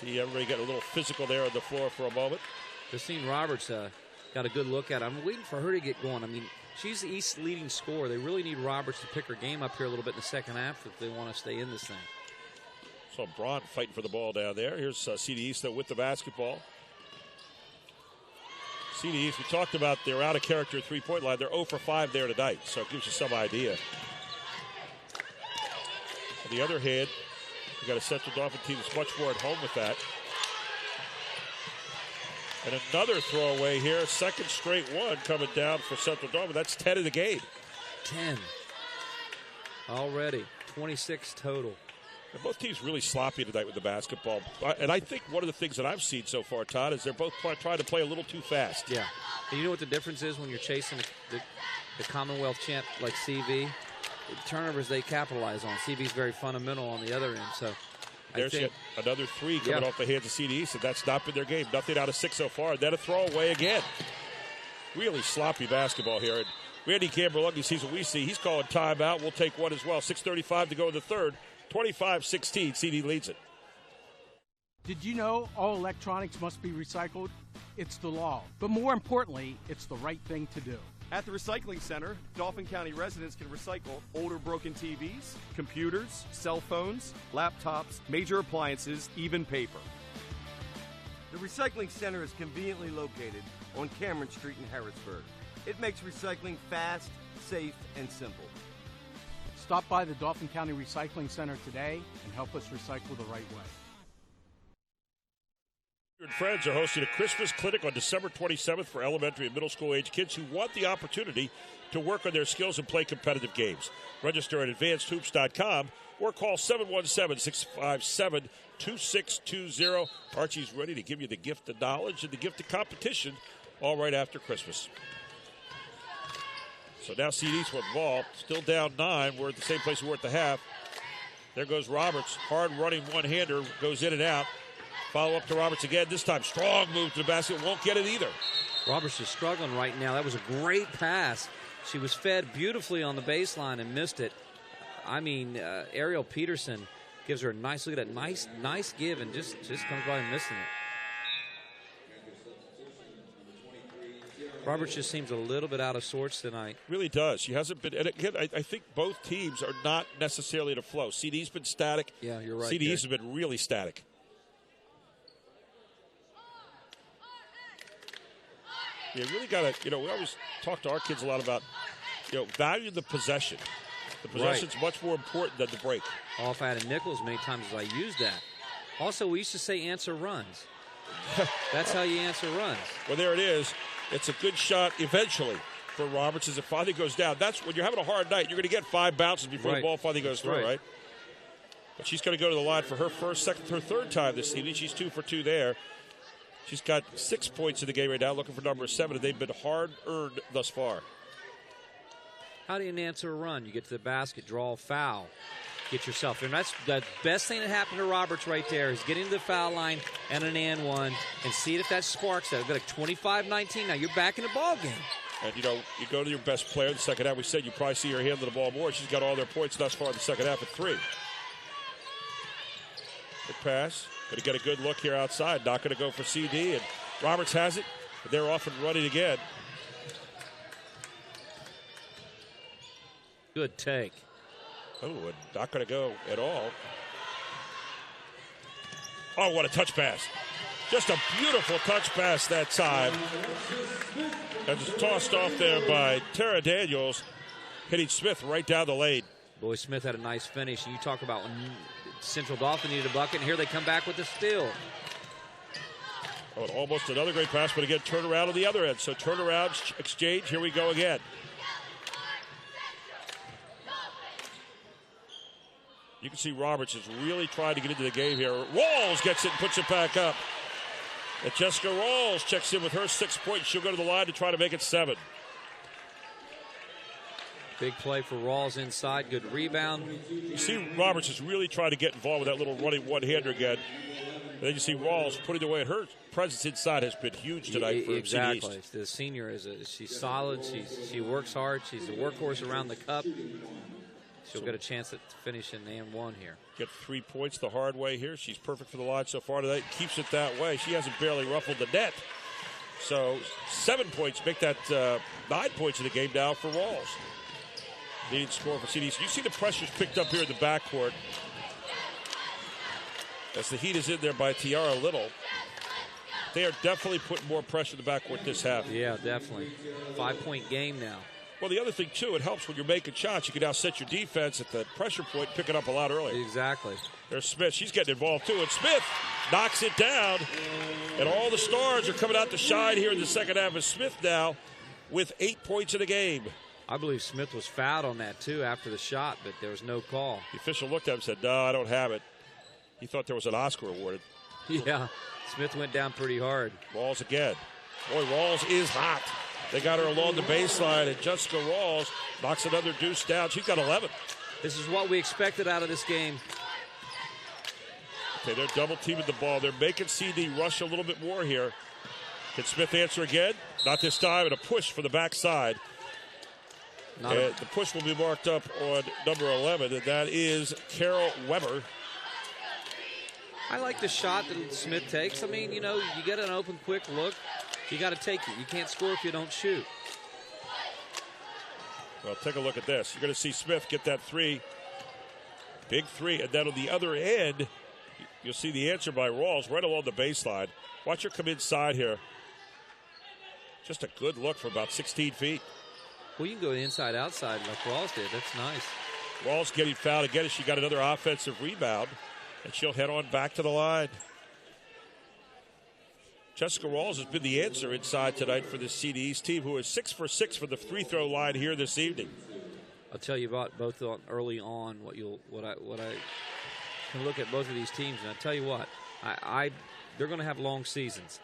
See everybody getting a little physical there on the floor for a moment. Justine Roberts got a good look at it. I'm waiting for her to get going. I mean, she's the East's leading scorer. They really need Roberts to pick her game up here a little bit in the second half if they want to stay in this thing. So Braun fighting for the ball down there. Here's CD East though with the basketball. CD East, we talked about they're out of character at 3-point line. They're 0 for 5 there tonight, so it gives you some idea. On the other hand, you got a Central Dauphin team that's much more at home with that. And another throwaway here, second straight one coming down for Central Dauphin. That's 10 in the game. 10 already, 26 total. And both teams really sloppy tonight with the basketball. And I think one of the things that I've seen so far, Todd, is they're both trying to play a little too fast. Yeah. And you know what the difference is when you're chasing the Commonwealth champ like CV? The turnovers they capitalize on. CV's very fundamental on the other end. So there's yet another 3 coming off the hands of CD East, and that's not been their game. Nothing out of 6 so far. And then a throwaway again. Really sloppy basketball here. And Randy Gamberlungi sees what we see. He's calling timeout. We'll take one as well. 6:35 to go in the third. 25-16, CD leads it. Did you know all electronics must be recycled? It's the law. But more importantly, it's the right thing to do. At the Recycling Center, Dauphin County residents can recycle older broken TVs, computers, cell phones, laptops, major appliances, even paper. The Recycling Center is conveniently located on Cameron Street in Harrisburg. It makes recycling fast, safe, and simple. Stop by the Dauphin County Recycling Center today and help us recycle the right way. Your friends are hosting a Christmas clinic on December 27th for elementary and middle school age kids who want the opportunity to work on their skills and play competitive games. Register at advancedhoops.com or call 717-657-2620. Archie's ready to give you the gift of knowledge and the gift of competition all right after Christmas. So now CD's with the ball, still down 9. We're at the same place we were at the half. There goes Roberts, hard running one-hander, goes in and out. Follow up to Roberts again. This time, strong move to the basket, won't get it either. Roberts is struggling right now. That was a great pass. She was fed beautifully on the baseline and missed it. I mean, Ariel Peterson gives her a nice look at that. Nice give, and just comes by and missing it. Roberts just seems a little bit out of sorts tonight. Really does. She hasn't been. And again, I think both teams are not necessarily at a flow. CD's been static. Yeah, you're right. CD's has been really static. You really got to, we always talk to our kids a lot about, value the possession. The possession's much more important than the break. Off Adam Nichols, many times as I used that. Also, we used to say answer runs. That's how you answer runs. Well, there it is. It's a good shot eventually for Roberts as it finally goes down. That's when you're having a hard night. You're going to get 5 bounces before the ball finally goes through, right? But she's going to go to the line for her third time this evening. She's 2 for 2 there. She's got 6 points in the game right now, looking for number 7, and they've been hard-earned thus far. How do you answer a run? You get to the basket, draw a foul, get yourself in. That's the best thing that happened to Roberts right there is getting to the foul line and an and one and see if that sparks that. We've got a 25-19. Now you're back in the ball game. And, you know, you go to your best player in the second half. We said you probably see her handle the ball more. She's got all their points thus far in the second half at 3. Good pass. Going to get a good look here outside. Not going to go for CD. And Roberts has it. But they're off and running again. Good take. Oh, and not going to go at all. Oh, what a touch pass. Just a beautiful touch pass that time. And just tossed off there by Tara Daniels, hitting Smith right down the lane. Boy, Smith had a nice finish. And you talk about when Central Dauphin needed a bucket, and here they come back with the steal. Oh, and almost another great pass, but again, turnaround on the other end. So turnaround, exchange, here we go again. You can see Roberts is really trying to get into the game here. Rawls gets it and puts it back up. And Jessica Rawls checks in with her 6 points. She'll go to the line to try to make it 7. Big play for Rawls inside. Good rebound. You see Roberts is really trying to get involved with that little running one-hander again. And then you see Rawls putting it away. Her presence inside has been huge tonight for exactly. The senior she's solid. She works hard. She's a workhorse around the cup. She'll get a chance to finish in and one here. Get 3 points the hard way here. She's perfect for the line so far tonight. Keeps it that way. She hasn't barely ruffled the net. So 7 points make that 9 points in the game now for Rawls. Leading score for CDs. You see the pressure's picked up here in the backcourt. As the heat is in there by Tiara Little. They are definitely putting more pressure in the backcourt this half. Yeah, definitely. 5-point game now. Well, the other thing, too, it helps when you're making shots. You can now set your defense at the pressure point, pick it up a lot earlier. Exactly. There's Smith. She's getting involved, too. And Smith knocks it down. And all the stars are coming out to shine here in the second half. As Smith now with 8 points in the game. I believe Smith was fouled on that, too, after the shot, but there was no call. The official looked at him and said, no, I don't have it. He thought there was an Oscar awarded. Yeah, Smith went down pretty hard. Rawls again. Boy, Rawls is hot. They got her along the baseline, and Jessica Rawls knocks another deuce down. She's got 11. This is what we expected out of this game. Okay, they're double-teaming the ball. They're making CD rush a little bit more here. Can Smith answer again? Not this time, and a push for the backside. And the push will be marked up on number 11, and that is Carol Weber. I like the shot that Smith takes. I mean, you know, you get an open, quick look. You got to take it. You can't score if you don't shoot. Well, take a look at this. You're going to see Smith get that 3. Big 3. And then on the other end, you'll see the answer by Rawls right along the baseline. Watch her come inside here. Just a good look for about 16 feet. Well, you can go inside, outside like Rawls did. That's nice. Rawls getting fouled again as she got another offensive rebound. And she'll head on back to the line. Jessica Rawls has been the answer inside tonight for the CD East team, who is 6 for 6 from the free throw line here this evening. I'll tell you about both early on what I can look at both of these teams, and I tell you what, they're going to have long seasons.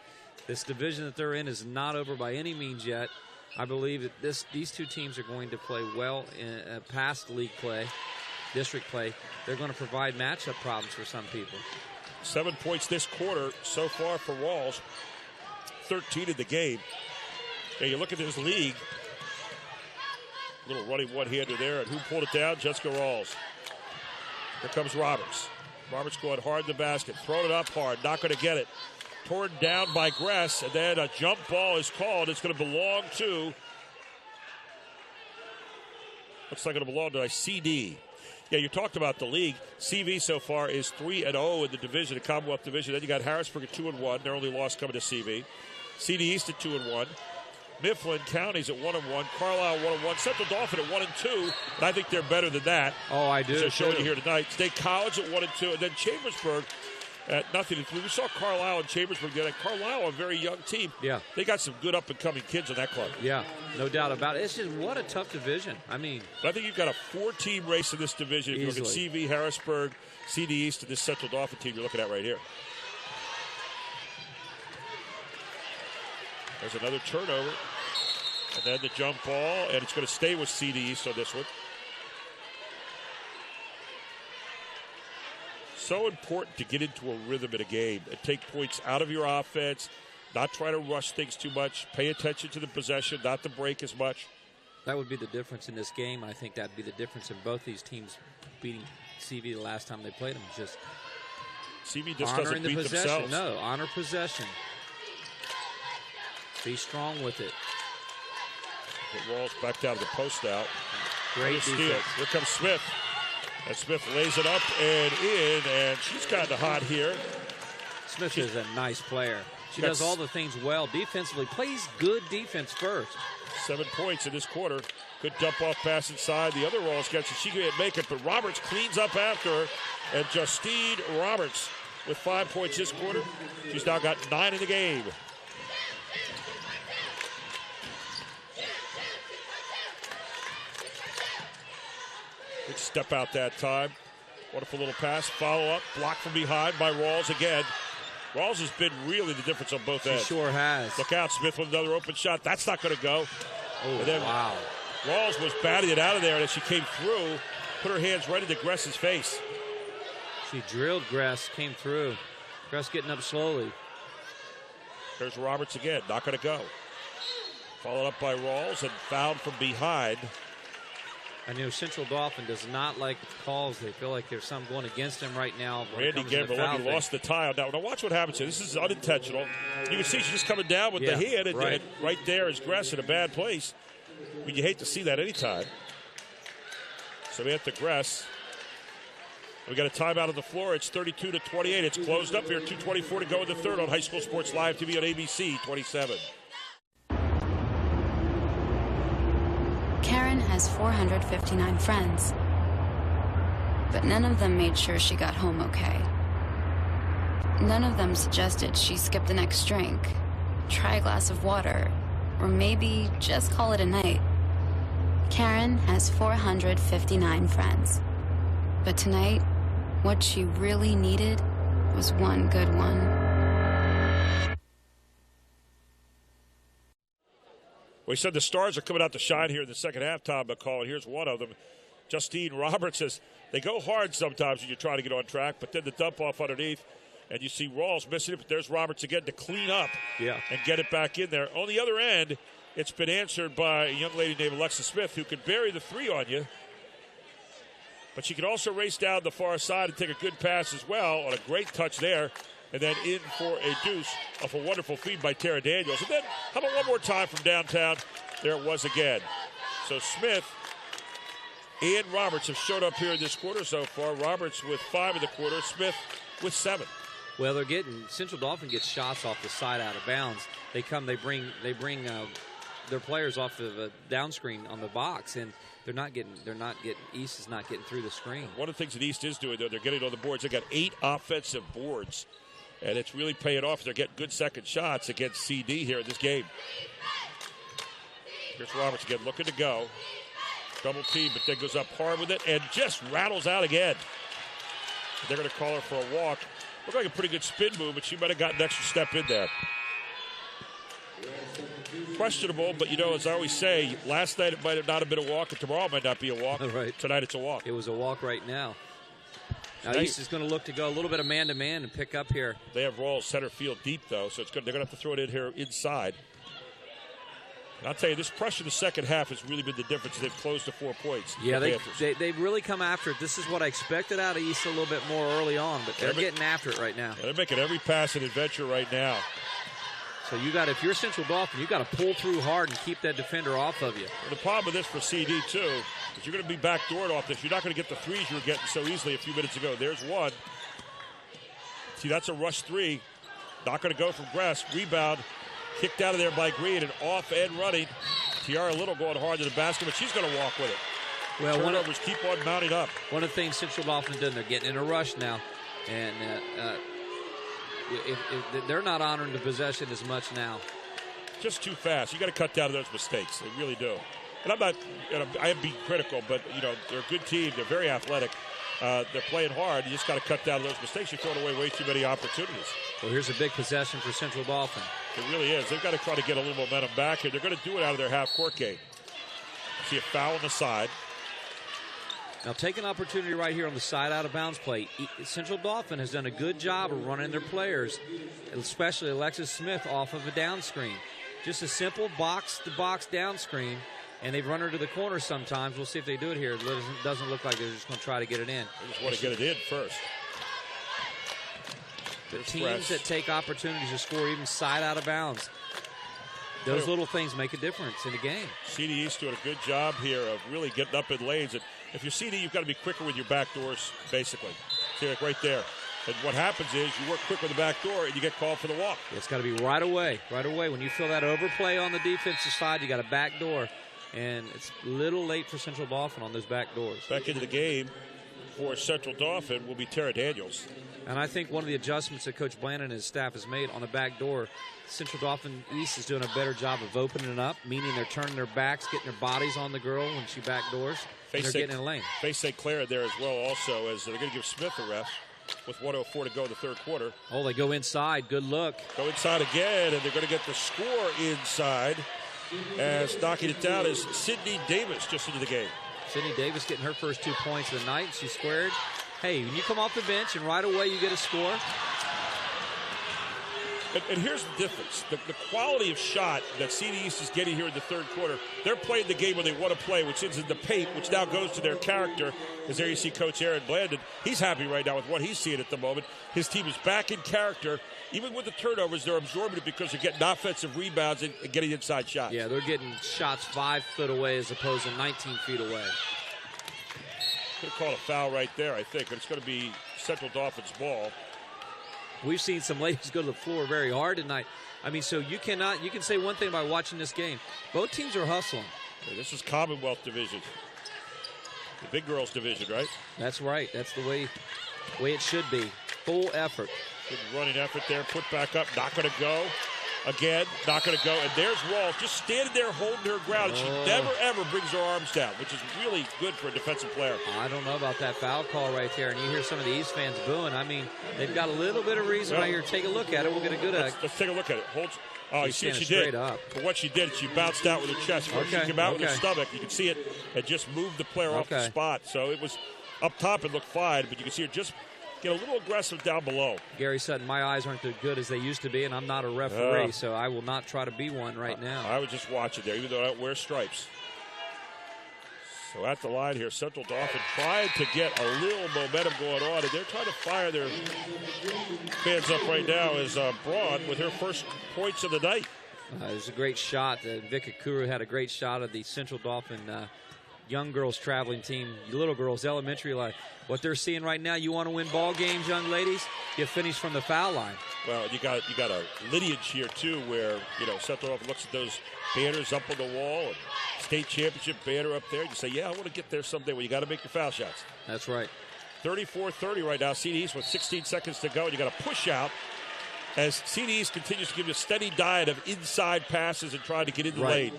This division that they're in is not over by any means yet. I believe that these two teams are going to play well in past league play, district play. They're going to provide matchup problems for some people. 7 points this quarter so far for Rawls. 13 in the game. Yeah, you look at this league. Little running one-hander there. And who pulled it down? Jessica Rawls. Here comes Roberts. Roberts going hard in the basket. Throwing it up hard. Not going to get it. Torn down by Gress. And then a jump ball is called. It's going to belong to... Looks like it'll belong to a CD. Yeah, you talked about the league. CV so far is 3-0 in the division, the Commonwealth division. Then you got Harrisburg at 2-1. Their only loss coming to CV. CD East at 2-1. Mifflin County's at 1-1. Carlisle 1-1. Central Dauphin at 1-2. And I think they're better than that. Oh, I do. So showing you here tonight. State College at 1-2, and then Chambersburg at 0-3. We saw Carlisle and Chambersburg together. Carlisle, a very young team. Yeah, they got some good up-and-coming kids in that club. Yeah, no doubt about it. It's just what a tough division. I mean, but I think you've got a 4-team race in this division. If you look at CV, Harrisburg, CD East, and this Central Dauphin team you're looking at right here. There's another turnover. And then the jump ball, and it's going to stay with CD East on this one. So important to get into a rhythm in a game and take points out of your offense, not try to rush things too much, pay attention to the possession, not to break as much. That would be the difference in this game. I think that would be the difference in both these teams beating CV the last time they played them. Just CV just honoring doesn't beat the possession. themselves. No, honor possession. Be strong with it. The Walls back down to the post out. Great steal. defense. Here comes Smith. And Smith lays it up and in, and she's gotten hot here. Smith is a nice player. She does all the things well defensively. Plays good defense first. 7 points in this quarter. Good dump-off pass inside. The other Rawls gets it. She can't make it, but Roberts cleans up after her. And Justine Roberts with 5 points this quarter. She's now got 9 in the game. Good step out that time. Wonderful little pass. Follow-up. Blocked from behind by Rawls again. Rawls has been really the difference on both ends. She sure has. Look out, Smith with another open shot. That's not going to go. Oh, and then wow. Rawls was batting it out of there, and as she came through, put her hands right into Gress's face. She drilled Gress, came through. Gress getting up slowly. There's Roberts again. Not going to go. Followed up by Rawls and fouled from behind. I know Central Dauphin does not like the calls. They feel like there's some going against them right now. Randy Gamberlini lost the tie. Now watch what happens here. This is unintentional. You can see she's just coming down with the hand, and right there is Gress in a bad place. I mean, you hate to see that anytime. Samantha Gress. We got a timeout on the floor. It's 32-28. It's closed up here. 2:24 to go in the third on High School Sports Live TV on ABC 27. Karen has 459 friends, but none of them made sure she got home okay. None of them suggested she skip the next drink, try a glass of water, or maybe just call it a night. Karen has 459 friends, but tonight, what she really needed was one good one. We said the stars are coming out to shine here in the second half, Tom McCall, and here's one of them. Justine Roberts says they go hard sometimes when you try to get on track, but then the dump off underneath, and you see Rawls missing it, but there's Roberts again to clean up and get it back in there. On the other end, it's been answered by a young lady named Alexa Smith who can bury the three on you, but she can also race down the far side and take a good pass as well on a great touch there. And then in for a deuce off a wonderful feed by Tara Daniels. And then, how about one more time from downtown? There it was again. So Smith and Roberts have showed up here in this quarter so far. Roberts with 5 in the quarter, Smith with 7. Well, they're getting Central Dauphin gets shots off the side out of bounds. They bring their players off of a down screen on the box, and they're not getting East is not getting through the screen. One of the things that East is doing, though, they're getting on the boards. They got 8 offensive boards. And it's really paying off. They're getting good second shots against CD here in this game. Here's Roberts again, looking to go. Double team, but then goes up hard with it and just rattles out again. They're going to call her for a walk. Looked like a pretty good spin move, but she might have gotten an extra step in there. Questionable, but as I always say, last night it might not have been a walk, and tomorrow it might not be a walk. Right. Tonight it's a walk. It was a walk right now. Now East is going to look to go a little bit of man-to-man and pick up here. They have Rawls center field deep, though, so they're going to have to throw it in here inside. And I'll tell you, this pressure in the second half has really been the difference. They've closed to 4 points. Yeah, they've really come after it. This is what I expected out of East a little bit more early on, but they're getting after it right now. They're making every pass an adventure right now. So if you're Central Dauphin, you got to pull through hard and keep that defender off of you. Well, the problem with this for CD, too, is you're going to be backdoored off this. You're not going to get the threes you were getting so easily a few minutes ago. There's one. See, that's a rush 3. Not going to go from Gress. Rebound. Kicked out of there by Green and off and running. Tiara Little going hard to the basket, but she's going to walk with it. Well, turnovers keep on mounting up. One of the things Central Dauphin done, they're getting in a rush now. And if they're not honoring the possession as much now. Just too fast. You got to cut down those mistakes. They really do. And I'm not, I am being critical, but, they're a good team. They're very athletic. They're playing hard. You just got to cut down those mistakes. You're throwing away way too many opportunities. Well, here's a big possession for Central Dauphin. It really is. They've got to try to get a little momentum back here. They're going to do it out of their half-court game. See a foul on the side. Now take an opportunity right here on the side out-of-bounds play. Central Dauphin has done a good job of running their players, especially Alexis Smith, off of a down screen. Just a simple box-to-box down screen, and they've run her to the corner sometimes. We'll see if they do it here. It doesn't look like they're just going to try to get it in. They just want to get it in first. The teams that take opportunities to score even side out of bounds, those little things make a difference in a game. CD East doing a good job here of really getting up in lanes. And if you're CD, you've got to be quicker with your back doors, basically. See, like right there. And what happens is you work quick with the back door and you get called for the walk. It's got to be right away. Right away. When you feel that overplay on the defensive side, you got a back door. And it's a little late for Central Dauphin on those back doors. Back into the game for Central Dauphin will be Tara Daniels. And I think one of the adjustments that Coach Blandon and his staff has made on the back door, Central Dauphin East is doing a better job of opening it up, meaning they're turning their backs, getting their bodies on the girl when she backdoors, and they're getting in a lane. Face St. Clair there as well also, as they're going to give Smith a ref with 1:04 to go in the third quarter. Oh, they go inside. Good look. Go inside again, and they're going to get the score inside. As knocking it down is Sydney Davis just into the game. Sydney Davis getting her first 2 points of the night. She squared. Hey, when you come off the bench and right away you get a score. And here's the difference. The quality of shot that CD East is getting here in the third quarter, they're playing the game where they want to play, which is in the paint, which now goes to their character. As there you see Coach Aaron Blandon. He's happy right now with what he's seeing at the moment. His team is back in character. Even with the turnovers, they're absorbing it because they're getting offensive rebounds and getting inside shots. Yeah, they're getting shots 5 foot away as opposed to 19 feet away. Could have called a foul right there, I think, but it's going to be Central Dauphin's ball. We've seen some ladies go to the floor very hard tonight. I mean, so you can say one thing about watching this game. Both teams are hustling. Yeah, this is Commonwealth Division. The big girls division, right? That's right. That's the way it should be. Full effort. Good running effort there. Put back up. Not going to go. Again, not going to go. And there's Walsh just standing there holding her ground. And she never, ever brings her arms down, which is really good for a defensive player. I don't know about that foul call right there. And you hear some of the East fans booing. I mean, they've got a little bit of reason right here. Take a look at it. We'll get a good let's take a look at it. You see what she did. Up. For what she did, she bounced out with her chest. When she came out with her stomach, you can see it, and just moved the player off the spot. So it was up top, it looked fine, but you can see her just get a little aggressive down below. Gary Sutton, my eyes aren't as good as they used to be, and I'm not a referee, so I will not try to be one right now. I would just watch it there, even though I don't wear stripes. So at the line here, Central Dauphin trying to get a little momentum going on, and they're trying to fire their fans up right now as Braun with her first points of the night. It was a great shot. Vic Akuru had a great shot of the Central Dauphin young girls traveling team, little girls, elementary life. What they're seeing right now, you want to win ball games, young ladies, you finish from the foul line. Well, you got a lineage here too, where Central Dauphin looks at those banners up on the wall, and state championship banner up there. You say, yeah, I want to get there someday. Well, you got to make your foul shots. That's right. 34-30 right now. CD East with 16 seconds to go. You got to push out as CD East continues to give you a steady diet of inside passes and trying to get in the lane.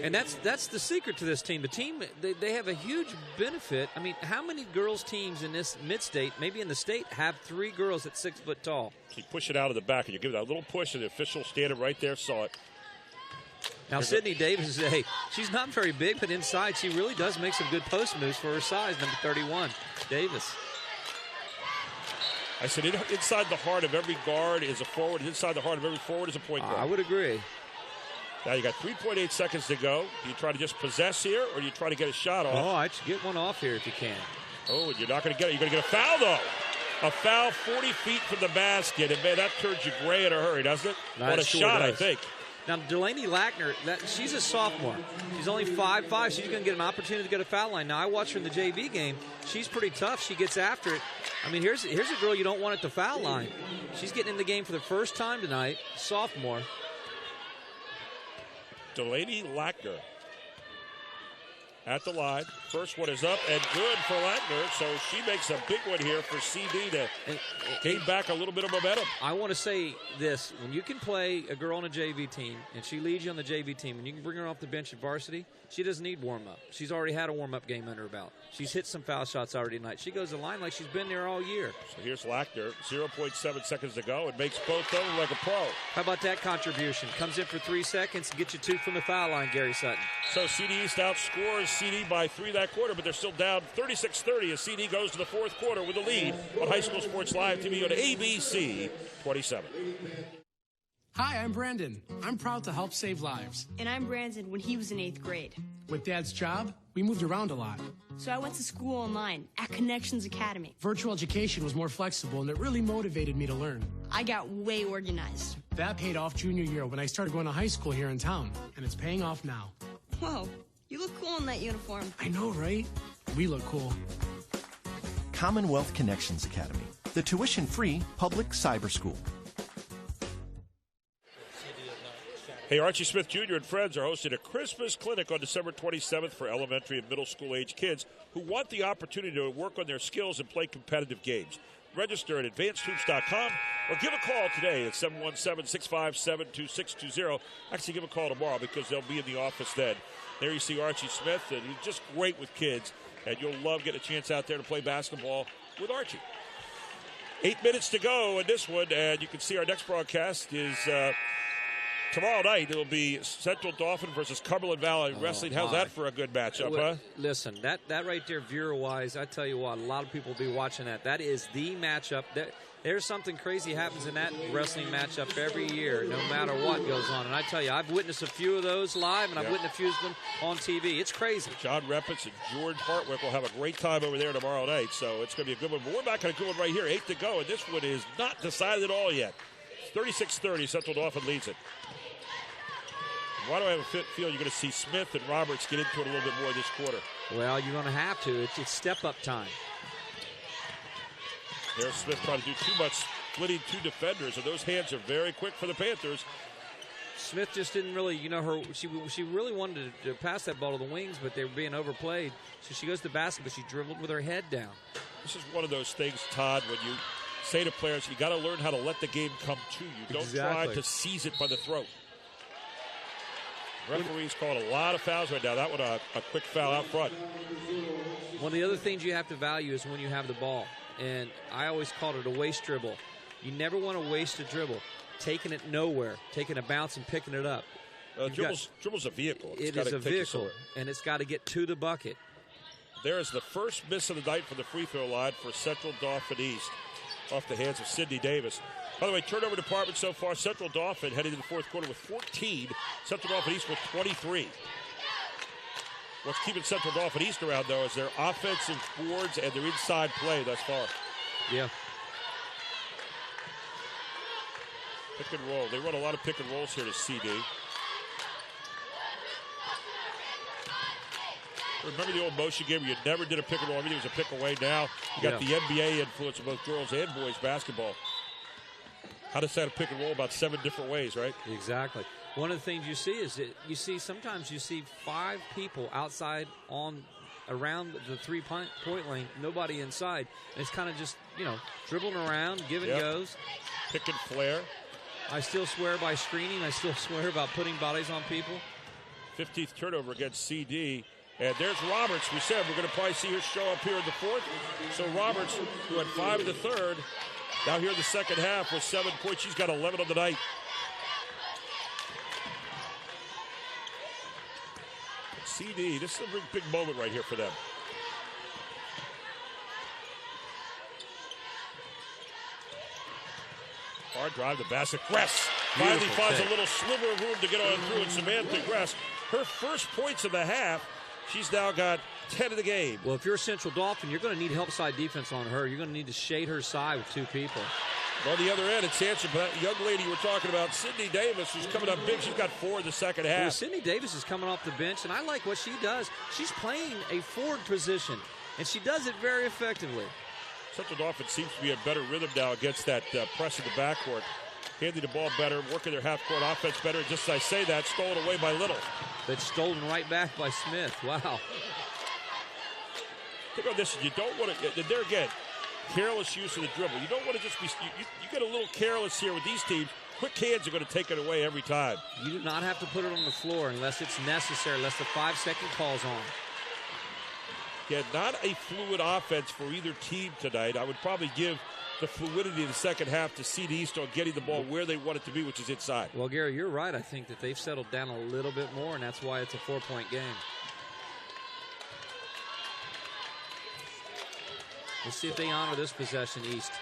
And that's the secret to this team. The team, they have a huge benefit. I mean, how many girls teams in this mid-state, maybe in the state, have 3 girls at 6 foot tall? You push it out of the back, and you give that little push, and the official standing right there saw it. Now, Sydney Davis, she's not very big, but inside she really does make some good post moves for her size, number 31, Davis. I said inside the heart of every guard is a forward. Inside the heart of every forward is a point guard. I would agree. Now you got 3.8 seconds to go. Do you try to just possess here, or do you try to get a shot off? Oh, I'd get one off here if you can. Oh, you're not going to get it. You're going to get a foul, though. A foul 40 feet from the basket. And, man, that turns you gray in a hurry, doesn't it? What a shot, I think. Now, Delaney Lackner, she's a sophomore. She's only 5'5". She's going to get an opportunity to get a foul line. Now, I watched her in the JV game. She's pretty tough. She gets after it. I mean, here's a girl you don't want at the foul line. She's getting in the game for the first time tonight, sophomore. Delaney Lackner. at the line. First one is up and good for Lackner, so she makes a big one here for CD to gain back a little bit of momentum. I want to say this. When you can play a girl on a JV team, and she leads you on the JV team, and you can bring her off the bench at varsity, she doesn't need warm-up. She's already had a warm-up game under her belt. She's hit some foul shots already tonight. She goes to the line like she's been there all year. So here's Lackner, 0.7 seconds to go, and makes both of them like a pro. How about that contribution? Comes in for 3 seconds and gets you 2 from the foul line, Gary Sutton. So CD East outscores CD by 3 that quarter, but they're still down 36-30 as CD goes to the fourth quarter with a lead on High School Sports Live TV on ABC 27. Hi, I'm Brandon. I'm proud to help save lives. And I'm Brandon when he was in 8th grade. With Dad's job, we moved around a lot. So I went to school online at Connections Academy. Virtual education was more flexible, and it really motivated me to learn. I got way organized. That paid off junior year when I started going to high school here in town, and it's paying off now. Whoa, you look cool in that uniform. I know, right? We look cool. Commonwealth Connections Academy, the tuition-free public cyber school. Hey, Archie Smith Jr. and friends are hosting a Christmas clinic on December 27th for elementary and middle school age kids who want the opportunity to work on their skills and play competitive games. Register at advancedhoops.com or give a call today at 717-657-2620. Actually, give a call tomorrow because they'll be in the office then. There you see Archie Smith, and he's just great with kids, and you'll love getting a chance out there to play basketball with Archie. 8 minutes to go in this one, and you can see our next broadcast is tomorrow night. It'll be Central Dauphin versus Cumberland Valley Wrestling. How's that for a good matchup, huh? Listen, that right there, viewer-wise, I tell you what, a lot of people will be watching that. That is the matchup. There's something crazy happens in that wrestling matchup every year, no matter what goes on. And I tell you, I've witnessed a few of those live, and I've witnessed a few of them on TV. It's crazy. John Reppitz and George Hartwick will have a great time over there tomorrow night, so it's going to be a good one. But we're back on a good one right here, 8 to go, and this one is not decided at all yet. 36-30, Central Dauphin leads it. Why do I have a feel you're going to see Smith and Roberts get into it a little bit more this quarter? Well, you're going to have to. It's step-up time. There's Smith trying to do too much, splitting 2 defenders, and those hands are very quick for the Panthers. Smith just didn't really, she really wanted to pass that ball to the wings, but they were being overplayed. So she goes to the basket, but she dribbled with her head down. This is one of those things, Todd, when you say to players, you got to learn how to let the game come to you. Don't try to seize it by the throat. Referees called a lot of fouls right now. That one a quick foul out front. One of the other things you have to value is when you have the ball. And I always called it a waste dribble. You never want to waste a dribble. Taking it nowhere, taking a bounce and picking it up. Dribble's a vehicle. It is a vehicle, and it's got to get to the bucket. There is the first miss of the night from the free throw line for Central Dauphin East off the hands of Sydney Davis. By the way, turnover department so far, Central Dauphin heading to the fourth quarter with 14. Central Dauphin East with 23. What's keeping Central Dauphin East around, though, is their offensive boards and their inside play thus far. Yeah. Pick and roll. They run a lot of pick and rolls here to CD. Remember the old motion game where you never did a pick and roll? Everything was a pick away. Now you got the NBA influence of both girls and boys basketball. How to set a pick and roll about 7 different ways, right? Exactly. One of the things you see is that sometimes you see 5 people outside around the 3-point lane, nobody inside. And it's kind of just, dribbling around, give and goes. Pick and flare. I still swear by screening. I still swear about putting bodies on people. 15th turnover against CD. And there's Roberts. We said we're going to probably see her show up here in the fourth. So Roberts, who had 5 in the third, now here in the second half with 7 points. She's got 11 on the night. CD, this is a big moment right here for them. Hard drive to basket. Gress finally finds a little sliver of room to get on through, and Samantha Gress, her first points of the half, she's now got 10 of the game. Well, if you're a Central Dauphin, you're going to need help side defense on her. You're going to need to shade her side with 2 people. On the other end, it's answered by that young lady you were talking about, Sydney Davis, who's coming up big. She's got 4 in the second half. Well, Sydney Davis is coming off the bench, and I like what she does. She's playing a forward position, and she does it very effectively. Central Dauphin seems to be in better rhythm now against that press in the backcourt. Handling the ball better, working their half-court offense better. Just as I say that, stolen away by Little. But stolen right back by Smith. Wow. think about this. You don't want to, there again, careless use of the dribble. You don't want to just be, you get a little careless here with these teams. Quick hands are going to take it away every time. You do not have to put it on the floor unless it's necessary, unless the 5-second call's on. Yeah, not a fluid offense for either team tonight. I would probably give the fluidity of the second half to CD East on getting the ball where they want it to be, which is inside. Well, Gary, you're right. I think that they've settled down a little bit more, and that's why it's a 4-point game. We'll see if they honor this possession, East.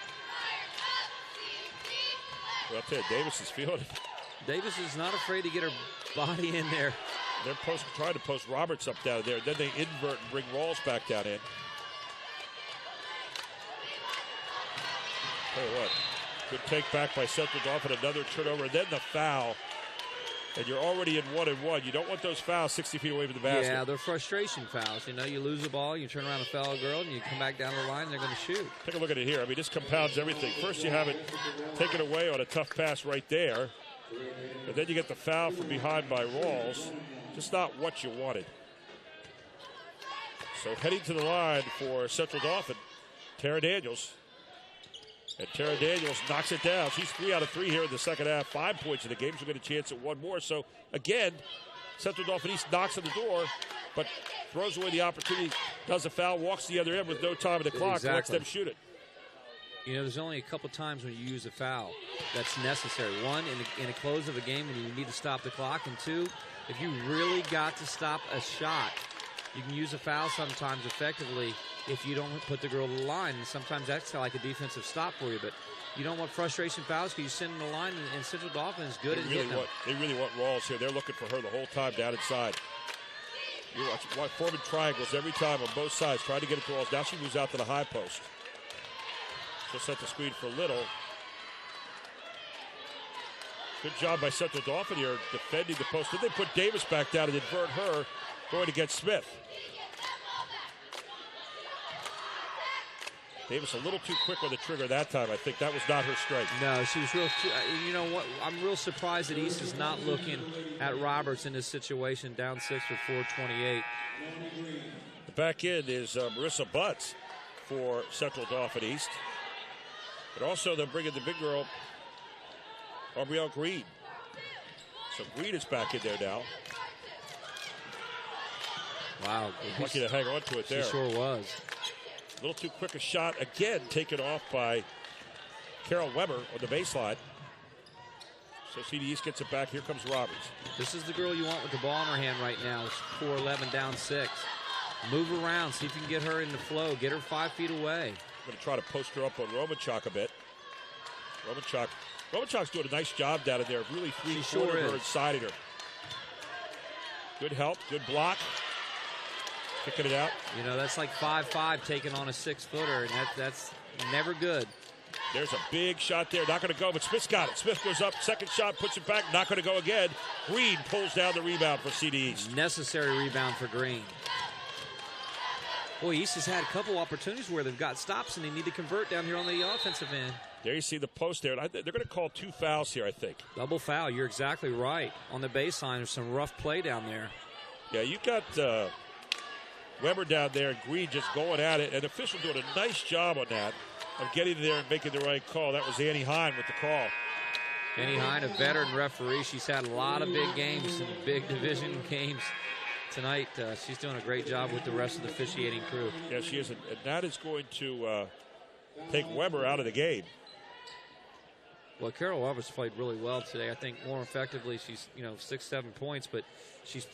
Well, I'll tell you, Davis is feeling it. Davis is not afraid to get her body in there. They're trying to post Roberts up down there. Then they invert and bring Rawls back down in. Tell you what, good take back by Central Dauphin, another turnover, and then the foul. And you're already in 1-1. You don't want those fouls 60 feet away from the basket. Yeah, they're frustration fouls. You know, you lose the ball, you turn around and foul a girl, and you come back down the line, and they're going to shoot. Take a look at it here. I mean, this compounds everything. First, you have it taken away on a tough pass right there. And then you get the foul from behind by Rawls. Just not what you wanted. So heading to the line for Central Dauphin, Tara Daniels. And Tara Daniels knocks it down. She's 3 out of 3 here in the second half. 5 points in the game. She'll get a chance at one more. So, again, Central Dauphin East knocks on the door, but throws away the opportunity, does a foul, walks the other end with no time on the clock, lets them shoot it. You know, there's only a couple times when you use a foul that's necessary. One, in a close of a game when you need to stop the clock. And two, if you really got to stop a shot, you can use a foul sometimes effectively if you don't put the girl to the line. And sometimes that's like a defensive stop for you. But you don't want frustration fouls because you send them to the line, and Central Dauphin is good at hitting them. They really want Rawls here. They're looking for her the whole time down inside. You watch forming triangles every time on both sides, trying to get it to Rawls. Now she moves out to the high post. She'll set the screen for Little. Good job by Central Dauphin here defending the post. Then they put Davis back down and invert her, going against Smith. Davis a little too quick on the trigger that time. I think that was not her strength. No, she was real. You know what? I'm real surprised that East is not looking at Roberts in this situation. Down 6 with 4:28. The back end is Marissa Butts for Central Dauphin East. But also they're bringing the big girl, Aubrielle Green. So Green is back in there now. Wow. Lucky to hang on to it there. She sure was. A little too quick a shot. Again, taken off by Carol Weber on the baseline. So CD East gets it back. Here comes Roberts. This is the girl you want with the ball in her hand right now. It's 4-11 down 6. Move around. See if you can get her in the flow. Get her 5 feet away. I'm going to try to post her up on Romanchuk a bit. Romanchuk's doing a nice job down in there. Really three-quarter her and siding her. Good help. Good block. Kicking it out. You know, that's like 5'5" taking on a 6-footer, and that's never good. There's a big shot there. Not going to go, but Smith's got it. Smith goes up. Second shot, puts it back. Not going to go again. Green pulls down the rebound for CD East. Necessary rebound for Green. Boy, East has had a couple opportunities where they've got stops, and they need to convert down here on the offensive end. There you see the post there. They're going to call 2 fouls here, I think. Double foul. You're exactly right. On the baseline, there's some rough play down there. Yeah, you got Weber down there and Green just going at it. And the official doing a nice job on that of getting there and making the right call. That was Annie Hine with the call. Annie Hine, a veteran referee. She's had a lot of big games and big division games. Tonight, she's doing a great job with the rest of the officiating crew. Yeah, she is. And that is going to take Weber out of the game. Well, Carol Weber's played really well today. I think more effectively, she's 6-7 points, but she's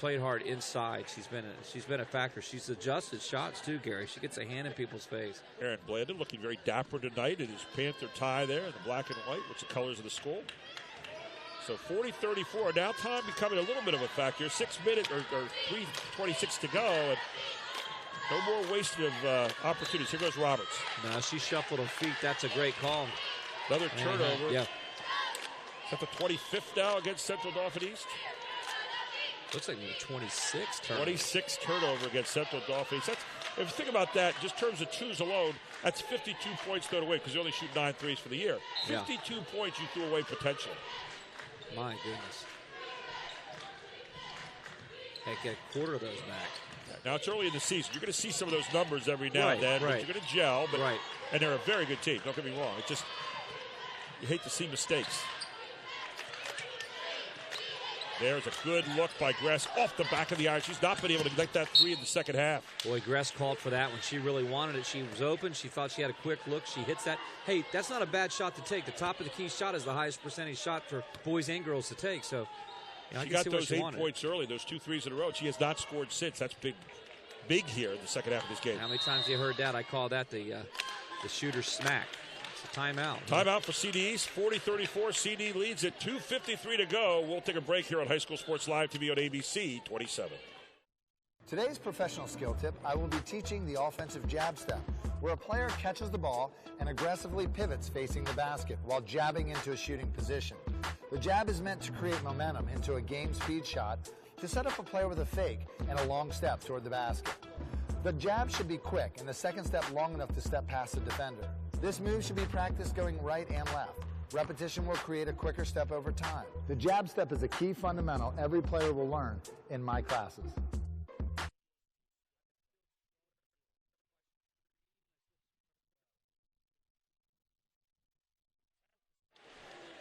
played hard inside. She's been a factor. She's adjusted shots too, Gary. She gets a hand in people's face. Aaron Blandon looking very dapper tonight in his Panther tie there, in the black and white, which is the colors of the school. So 40-34. Now time becoming a little bit of a factor. 6 minutes or 3:26 to go, and no more wasted of opportunities. Here goes Roberts. No, she shuffled her feet. That's a great call. Another turnover. Yeah. Is that the 25th now against Central Dauphin East? Looks like maybe 26 turnover. 26 turnover against Central Dauphin East. If you think about that, just in terms of twos alone, that's 52 points thrown away because you only shoot 9 threes for the year. 52 points you threw away potentially. My goodness. Heck, get a quarter of those back. Now, it's early in the season. You're going to see some of those numbers every now and then. But you're going to gel. But, and they're a very good team. Don't get me wrong. It's just, you hate to see mistakes. There's a good look by Gress off the back of the iron. She's not been able to make that three in the second half. Boy, Gress called for that when she really wanted it. She was open. She thought she had a quick look. She hits that. Hey, that's not a bad shot to take. The top of the key shot is the highest percentage shot for boys and girls to take. So, she got those 8 points early, those 2 threes in a row. She has not scored since. That's big here in the second half of this game. How many times you heard that? I call that the shooter's smack. It's a timeout. Timeout for CD East. 40-34. CD leads at 2:53 to go. We'll take a break here on High School Sports Live TV on ABC 27. Today's professional skill tip, I will be teaching the offensive jab step, where a player catches the ball and aggressively pivots facing the basket while jabbing into a shooting position. The jab is meant to create momentum into a game speed shot to set up a player with a fake and a long step toward the basket. The jab should be quick and the second step long enough to step past the defender. This move should be practiced going right and left. Repetition will create a quicker step over time. The jab step is a key fundamental every player will learn in my classes.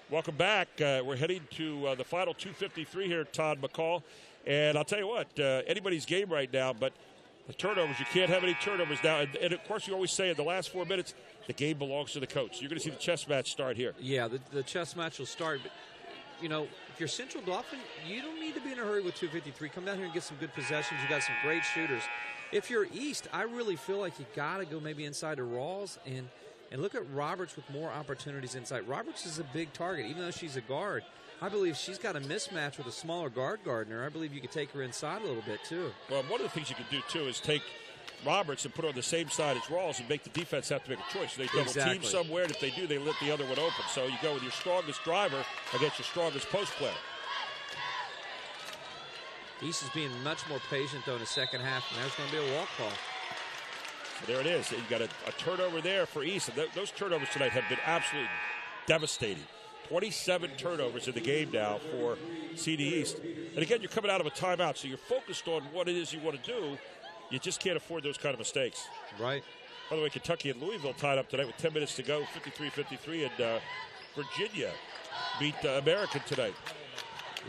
Welcome back. We're heading to the final 2:53 here, Todd McCall. And I'll tell you what, anybody's game right now, but the turnovers, you can't have any turnovers now. And of course, you always say in the last 4 minutes, the game belongs to the coach. You're going to see the chess match start here. Yeah, the chess match will start. But, if you're Central Dauphin, you don't need to be in a hurry with 2:53. Come down here and get some good possessions. You got some great shooters. If you're East, I really feel like you got to go maybe inside to Rawls and look at Roberts with more opportunities inside. Roberts is a big target, even though she's a guard. I believe she's got a mismatch with a smaller guard Gardner. I believe you could take her inside a little bit, too. Well, one of the things you could do, too, is take Roberts and put her on the same side as Rawls and make the defense have to make a choice. So they double team somewhere, and if they do, they let the other one open. So you go with your strongest driver against your strongest post player. East is being much more patient, though, in the second half, and there's going to be a walk call. So there it is. You got a turnover there for East. And those turnovers tonight have been absolutely devastating. 27 turnovers in the game now for CD East. And again, you're coming out of a timeout, so you're focused on what it is you want to do. You just can't afford those kind of mistakes. Right. By the way, Kentucky and Louisville tied up tonight with 10 minutes to go, 53-53, and Virginia beat American tonight.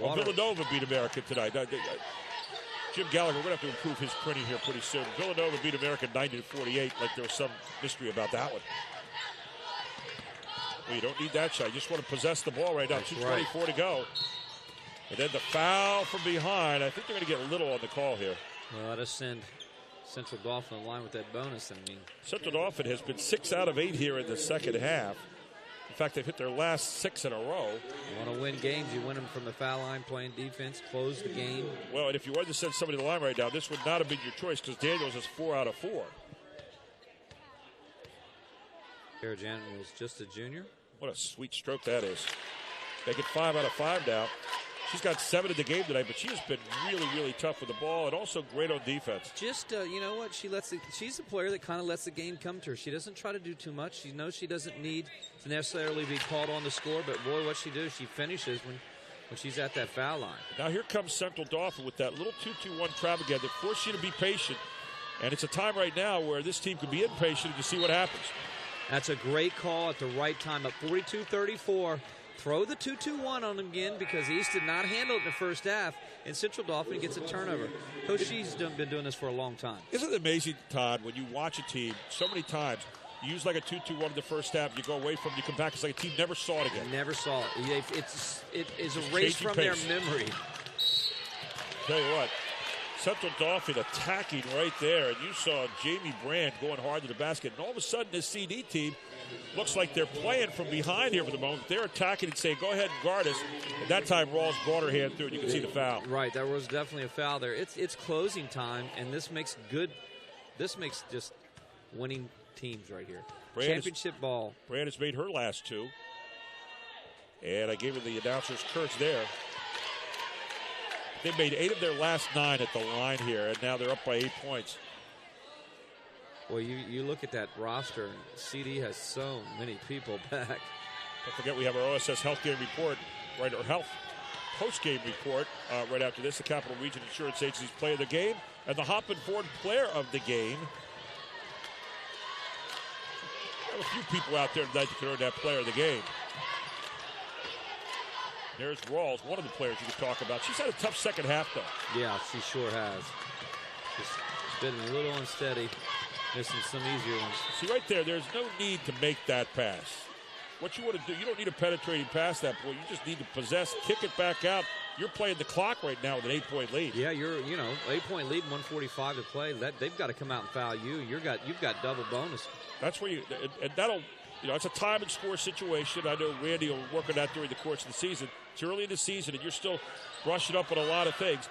Well, Villanova beat American tonight. Jim Gallagher, we're going to have to improve his printing here pretty soon. Villanova beat American 90-48, like there was some mystery about that one. Well, you don't need that shot. You just want to possess the ball right now. 2:24 to go. And then the foul from behind. I think they're going to get a little on the call here. Well, let us send Central Dauphin in line with that bonus. Central Dauphin has been 6 out of 8 here in the second half. In fact, they've hit their last 6 in a row. You want to win games, you win them from the foul line, playing defense, close the game. Well, and if you wanted to send somebody to the line right now, this would not have been your choice because Daniels is 4 out of 4. Sarah Jan was just a junior. What a sweet stroke that is. Make it 5 out of 5 now. She's got 7 in the game tonight, but she has been really, really tough with the ball and also great on defense. Just, you know what? She's a player that kind of lets the game come to her. She doesn't try to do too much. She knows she doesn't need to necessarily be called on the score, but boy, what she does, she finishes when she's at that foul line. Now here comes Central Dauphin with that little 2-2-1 trap again that forces you to be patient. And it's a time right now where this team could be impatient to see what happens. That's a great call at the right time. At 42-34, throw the 2-2-1 on them again because East did not handle it in the first half, and Central Dauphin gets a turnover. Coach Shee's been doing this for a long time. Isn't it amazing, Todd, when you watch a team so many times, you use like a 2-2-1 in the first half, you go away from it, you come back, it's like a team never saw it again. Never saw it. It is erased from their memory. Tell you what, Central Dauphin attacking right there, and you saw Jamie Brand going hard to the basket, and all of a sudden this CD team looks like they're playing from behind here for the moment. They're attacking and saying, go ahead and guard us. At that time, Rawls brought her hand through, and you can see the foul. Right, there was definitely a foul there. It's closing time, and this makes just winning teams right here. Championship ball. Brand has made her last 2. And I gave her the announcer's curse there. They made 8 of their last 9 at the line here, and now they're up by 8 points. Well, you look at that roster, and CD has so many people back. Don't forget we have our OSS Health Game Report, right? Our health post-game report right after this. The Capital Region Insurance Agency's player of the game and the Hoppin Ford player of the game. There are a few people out there tonight that can earn that player of the game. There's Rawls, one of the players you could talk about. She's had a tough second half, though. Yeah, she sure has. Just been a little unsteady, missing some easier ones. See, right there's no need to make that pass. What you want to do, you don't need a penetrating pass that point. You just need to possess, kick it back out. You're playing the clock right now with an 8-point lead. Yeah, you're 8-point lead, 145 to play. They've got to come out and foul you. You've got double bonus. That's where and that'll, it's a time and score situation. I know Randy will work on that during the course of the season. It's early in the season, and you're still brushing up on a lot of things.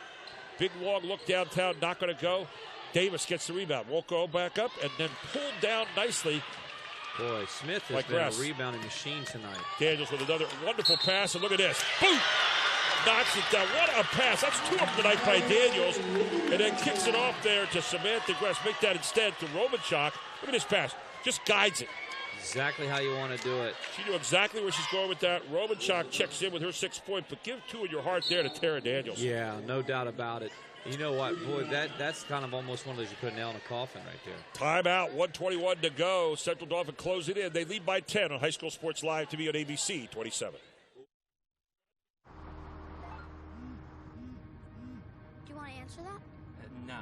Big, long look downtown, not going to go. Davis gets the rebound. Won't go back up, and then pulled down nicely. Boy, Smith has been a rebounding machine tonight. Daniels with another wonderful pass, and look at this. Boom! Knocks it down. What a pass. That's 2 of them tonight by Daniels. And then kicks it off there to Samantha Gress. Make that instead to Romanchuk. Look at this pass. Just guides it. Exactly how you want to do it. She knew exactly where she's going with that. Romanchuk checks in with her 6 point, but give 2 in your heart there to Tara Daniels. Yeah, no doubt about it. You know what, boy, that's kind of almost one of those you put a nail in a coffin right there. Timeout, 1:21 to go. Central Dauphin close it in. They lead by 10 on High School Sports Live TV on ABC 27. Do you want to answer that? Nah,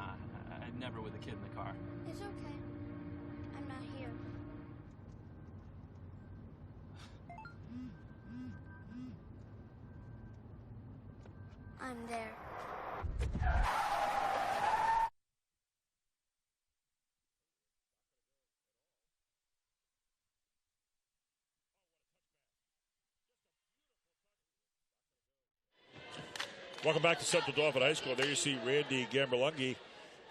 I'd never with a kid in the car. It's okay. I'm not here. I'm there. Welcome back to Central Dauphin High School. There you see Randy Gamberlungi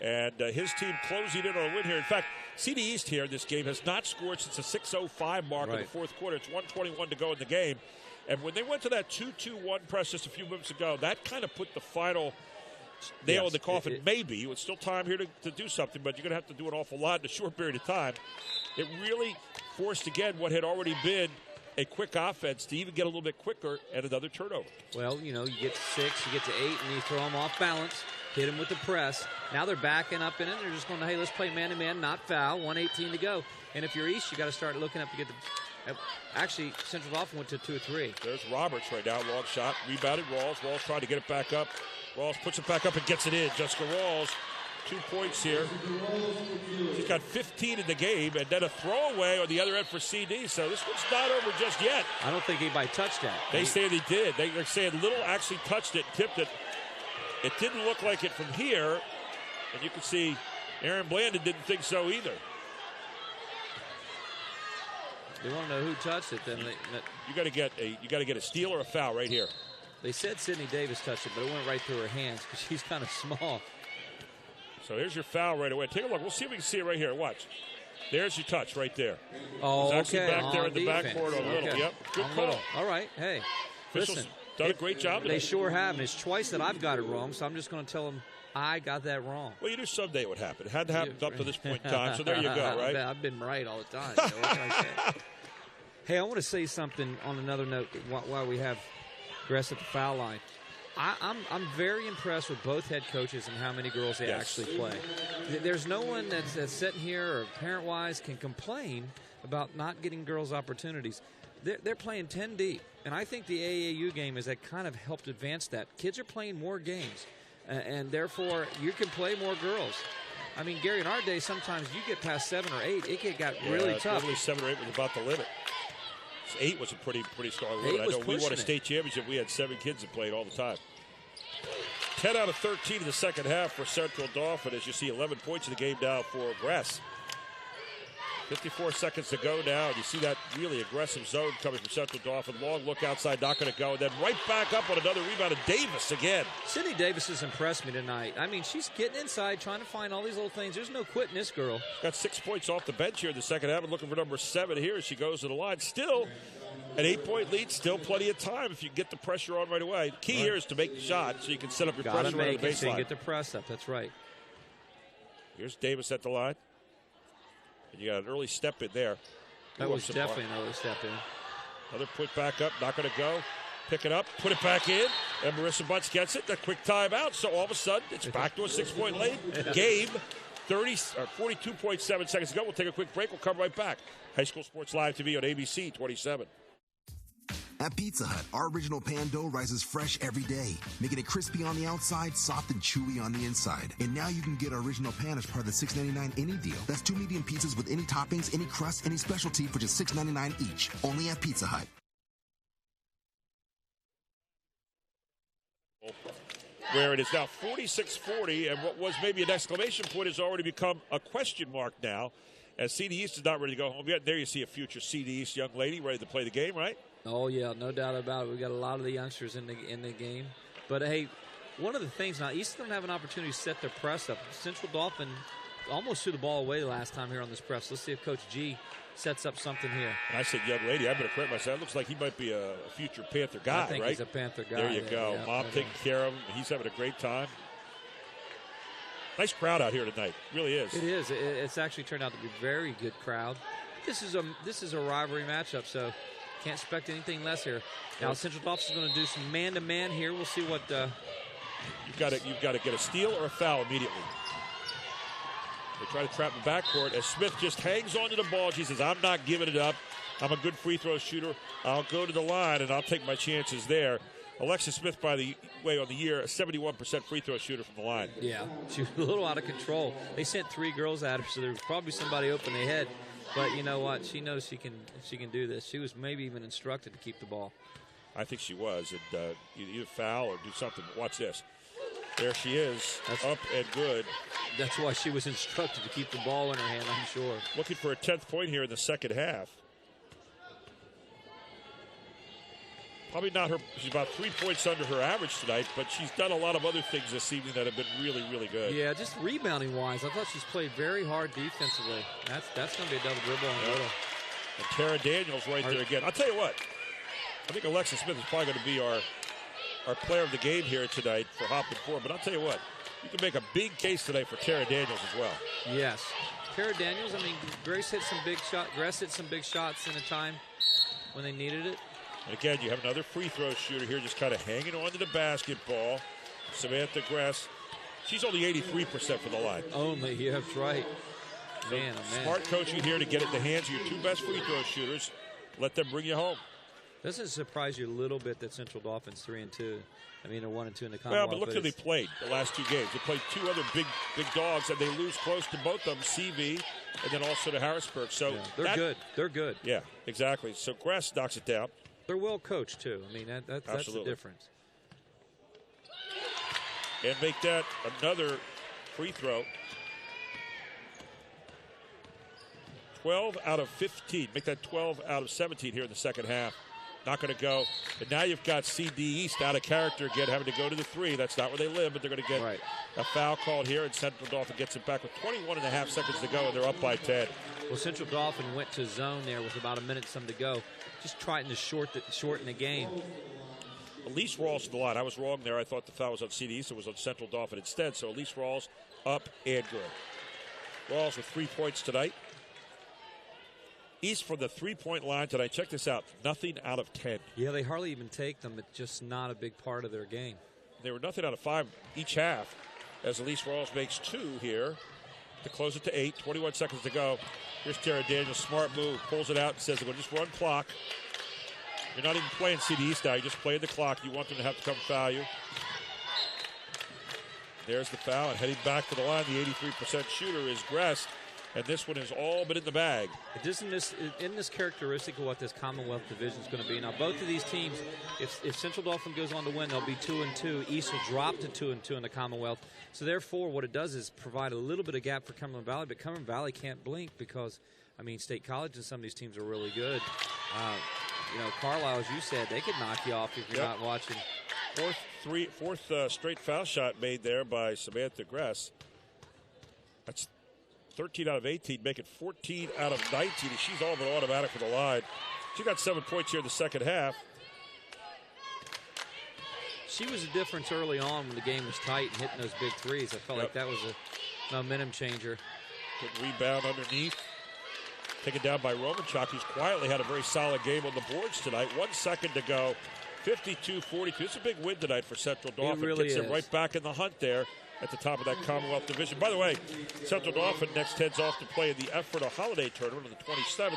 and his team closing in on a win here. In fact, CD East here in this game has not scored since the 6:05 mark in the fourth quarter. It's 1:21 to go in the game. And when they went to that 2-2-1 press just a few minutes ago, that kind of put the final nail in the coffin. Maybe. It's still time here to do something, but you're going to have to do an awful lot in a short period of time. It really forced, again, what had already been a quick offense to even get a little bit quicker and another turnover. Well, you get to 6, you get to 8, and you throw them off balance, hit them with the press. Now they're backing up in it. They're just going to, hey, let's play man-to-man, not foul, 1:18 to go. And if you're East, you got to start looking up to get the actually, Central Dauphin went to 2 or 3. There's Roberts right now, long shot, rebounded Rawls. Rawls trying to get it back up. Rawls puts it back up and gets it in. Jessica Rawls, 2 points here. She's got 15 in the game, and then a throwaway on the other end for CD. So this one's not over just yet. I don't think anybody touched that. They say they did. They're saying Little actually touched it, tipped it. It didn't look like it from here, and you can see Aaron Blandon didn't think so either. They want to know who touched it. Then you got to get a steal or a foul right here. They said Sydney Davis touched it, but it went right through her hands because she's kind of small. So here's your foul right away. Take a look. We'll see if we can see it right here. Watch. There's your touch right there. Oh, it's actually back there in the backcourt on Little. Yep. Good call. Little. All right. Hey, officials listen, done a great job today. They sure have, and it's twice that I've got it wrong. So I'm just going to tell them I got that wrong. Well, you knew someday it would happen. It had to happen up to this point in time. So there you go. Right. I've been right all the time. What can I say? Hey, I want to say something on another note while we have Gress at the foul line. I'm very impressed with both head coaches and how many girls they actually play. There's no one that's sitting here or parent-wise can complain about not getting girls opportunities. They're playing 10 deep, and I think the AAU game has kind of helped advance that. Kids are playing more games, and therefore you can play more girls. I mean, Gary, in our day, sometimes you get past 7 or 8, it got really tough. Literally 7 or 8 was about the limit. 8 was a pretty strong limit. I know we won a state championship. We had 7 kids that played all the time. 10 out of 13 in the second half for Central Dauphin. As you see, 11 points in the game now for Gress. 54 seconds to go now. And you see that really aggressive zone coming from Central Dauphin. Long look outside, not going to go. And then right back up on another rebound of Davis again. Sydney Davis has impressed me tonight. I mean, she's getting inside, trying to find all these little things. There's no quitting this girl. Got 6 points off the bench here in the second half and looking for number 7 here as she goes to the line. Still an 8-point lead, still plenty of time if you get the pressure on right away. The key here is to make the shot so you can set up your pressure right on the baseline. So you get the press up, that's right. Here's Davis at the line. And you got an early step in there. That was definitely an early step in. Another put back up, not going to go. Pick it up, put it back in, and Marissa Bunce gets it. A quick timeout, so all of a sudden it's back to a 6-point lead. Game, 42.7 seconds to go. We'll take a quick break. We'll come right back. High School Sports Live TV on ABC 27. At Pizza Hut, our original pan dough rises fresh every day, making it crispy on the outside, soft and chewy on the inside. And now you can get our original pan as part of the $6.99 any deal. That's 2 medium pizzas with any toppings, any crust, any specialty for just $6.99 each. Only at Pizza Hut. Where it is now 46-40, and what was maybe an exclamation point has already become a question mark now, as CD East is not ready to go home yet. There you see a future CD East young lady ready to play the game, right? Oh, yeah, no doubt about it. We've got a lot of the youngsters in the game. But, hey, one of the things now, East doesn't have an opportunity to set their press up. Central Dauphin almost threw the ball away last time here on this press. Let's see if Coach G sets up something here. And I said young lady. I better correct myself. It looks like he might be a future Panther guy, I think right? He's a Panther guy. There you go. Yeah, Mom taking care of him. He's having a great time. Nice crowd out here tonight. Really is. It is. It's actually turned out to be a very good crowd. This is a rivalry matchup, so can't expect anything less here. Now Central Dauphin is going to do some man-to-man here. We'll see what. You've got to get a steal or a foul immediately. They try to trap the backcourt as Smith just hangs onto the ball. She says, I'm not giving it up. I'm a good free throw shooter. I'll go to the line, and I'll take my chances there. Alexis Smith, by the way, on the year, a 71% free throw shooter from the line. Yeah, she was a little out of control. They sent 3 girls at her, so there was probably somebody open ahead. But you know what? She knows she can do this. She was maybe even instructed to keep the ball. I think she was. And either foul or do something. Watch this. There she is, up and good. That's why she was instructed to keep the ball in her hand, I'm sure. Looking for a 10th point here in the second half. Probably not her. She's about 3 points under her average tonight, but she's done a lot of other things this evening that have been really, really good. Yeah, just rebounding-wise, I thought she's played very hard defensively. That's going to be a double dribble on the middle. And Tara Daniels right there again. I'll tell you what. I think Alexis Smith is probably going to be our player of the game here tonight for Hoppin' 4. But I'll tell you what, you can make a big case tonight for Tara Daniels as well. Yes. Tara Daniels, I mean, Grace hit some big shots in a time when they needed it. And again, you have another free throw shooter here just kind of hanging on to the basketball. Samantha Gress. She's only 83% from the line. Only, yeah, that's right. Man, oh man. Smart coaching here to get it in the hands of your 2 best free throw shooters. Let them bring you home. Doesn't it surprise you a little bit that Central Dauphin's 3-2? I mean, they're 1-2 in the Commonwealth. Well, but look who they played the last 2 games. They played 2 other big dogs, and they lose close to both of them, CV, and then also to Harrisburg. So yeah, they're good. They're good. Yeah, exactly. So Gress knocks it down. They're well coached, too. I mean, that's the difference. And make that another free throw. 12 out of 15. Make that 12 out of 17 here in the second half. Not going to go. And now you've got CD East out of character again, having to go to the 3. That's not where they live, but they're going to get a foul called here, and Central Dauphin gets it back with 21.5 seconds to go, and they're up by 10. Well, Central Dauphin went to zone there with about a minute some to go, just trying to shorten the game. Elise Rawls to the line. I was wrong there. I thought the foul was on CD East. It was on Central Dauphin instead. So Elise Rawls up and good. Rawls with 3 points tonight. East from the 3-point line tonight. Check this out. Nothing out of 10. Yeah, they hardly even take them. It's just not a big part of their game. They were nothing out of 5 each half as Elise Rawls makes 2 here to close it to 8. 21 seconds to go. Here's Tara Daniels. Smart move. Pulls it out and says, we'll just run clock. You're not even playing CD East now. You're just playing the clock. You want them to have to come foul you. There's the foul. And heading back to the line, the 83% shooter is Gress. And this one has all been in the bag. Isn't this characteristic of what this Commonwealth division is going to be? Now, both of these teams, if Central Dauphin goes on to win, they'll be 2-2. East will drop to 2-2 in the Commonwealth. So, therefore, what it does is provide a little bit of gap for Cumberland Valley. But Cumberland Valley can't blink because, I mean, State College and some of these teams are really good. Carlisle, as you said, they could knock you off if you're not watching. Fourth straight foul shot made there by Samantha Gress. That's 13 out of 18, make it 14 out of 19. And she's all but automatic for the line. She got 7 points here in the second half. She was a difference early on when the game was tight and hitting those big threes. I felt like that was a momentum changer. Good rebound underneath. Taken down by Romanchuk, who's quietly had a very solid game on the boards tonight. 1 second to go. 52-42. It's a big win tonight for Central Dauphin. It really Gets them is. right back in the hunt there at the top of that Commonwealth Division. By the way, Central Dauphin next heads off to play in the Ephrata Holiday Tournament on the 27th.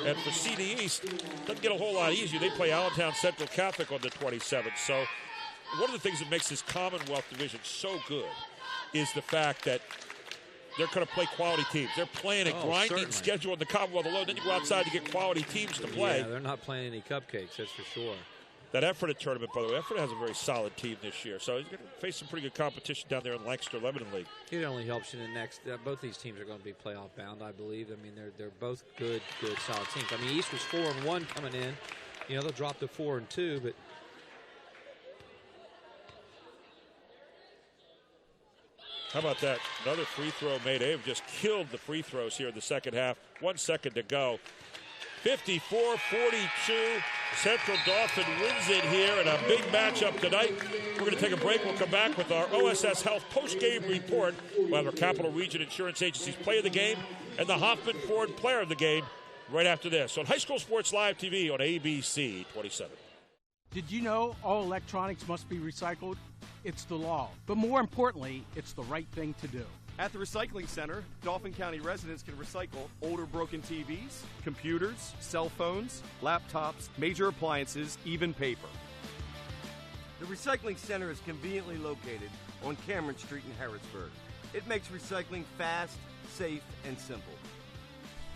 And for CD East, doesn't get a whole lot easier. They play Allentown Central Catholic on the 27th. So one of the things that makes this Commonwealth Division so good is the fact that they're going to play quality teams. They're playing a grinding schedule in the Commonwealth alone. Then you go outside to get quality teams to play. Yeah, they're not playing any cupcakes, that's for sure. That Ephrata tournament, by the way, Ephrata has a very solid team this year. So he's going to face some pretty good competition down there in Lancaster Lebanon League. It only helps you in the next. Both these teams are going to be playoff bound, I believe. I mean, they're both good, solid teams. I mean, East was 4-1 coming in. You know, they'll drop to 4-2, but how about that? Another free throw made. They have just killed the free throws here in the second half. 1 second to go. 54-42. Central Dauphin wins it here in a big matchup tonight. We're going to take a break. We'll come back with our OSS Health post-game report. We'll have our Capital Region Insurance Agency's Play of the Game and the Hoffman Ford Player of the Game right after this on High School Sports Live TV on ABC 27. Did you know all electronics must be recycled? It's the law. But more importantly, it's the right thing to do. At the Recycling Center, Dauphin County residents can recycle older broken TVs, computers, cell phones, laptops, major appliances, even paper. The Recycling Center is conveniently located on Cameron Street in Harrisburg. It makes recycling fast, safe, and simple.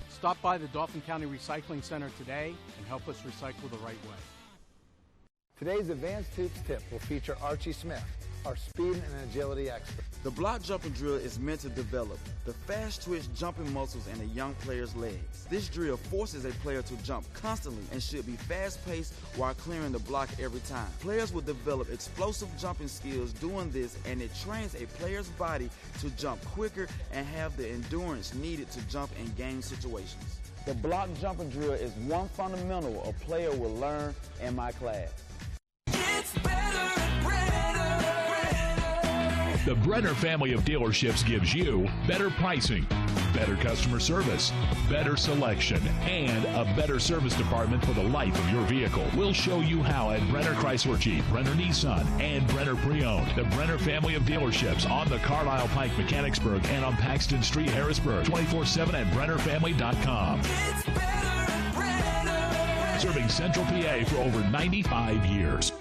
Stop by the Dauphin County Recycling Center today and help us recycle the right way. Today's Advanced Hoops tip will feature Archie Smith, our speed and agility expert. The block jumping drill is meant to develop the fast-twitch jumping muscles in a young player's legs. This drill forces a player to jump constantly and should be fast-paced while clearing the block every time. Players will develop explosive jumping skills doing this, and it trains a player's body to jump quicker and have the endurance needed to jump in game situations. The block jumping drill is one fundamental a player will learn in my class. It's better at Brenner. The Brenner family of dealerships gives you better pricing, better customer service, better selection, and a better service department for the life of your vehicle. We'll show you how at Brenner Chrysler Jeep, Brenner Nissan, and Brenner Pre-Owned. The Brenner family of dealerships on the Carlisle Pike, Mechanicsburg, and on Paxton Street, Harrisburg. 24/7 at BrennerFamily.com. It's better at Brenner. Serving Central PA for over 95 years.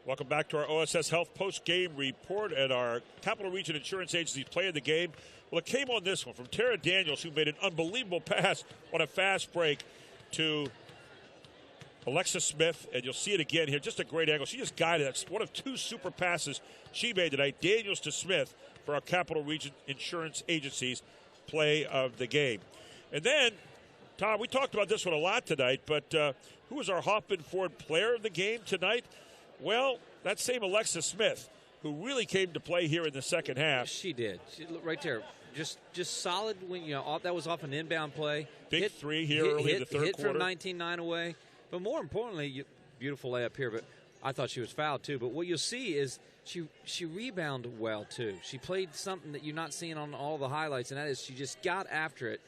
Welcome back to our OSS Health post-game report and our Capital Region Insurance Agency's Play of the Game. Well, it came on this one from Tara Daniels, who made an unbelievable pass on a fast break to Alexa Smith, and you'll see it again here. Just a great angle. She just guided it. One of two super passes she made tonight. Daniels to Smith for our Capital Region Insurance Agency's Play of the Game. And then, Tom, we talked about this one a lot tonight, but who was our Hoffman Ford Player of the Game tonight? Well, that same Alexa Smith, who really came to play here in the second half. She did. Right there. Just solid when that was off an inbound play. Big three here early in the third quarter. Hit from 19-9 away. But more importantly, beautiful layup here, but I thought she was fouled too. But what you'll see is she rebounded well too. She played something that you're not seeing on all the highlights, and that is she just got after it.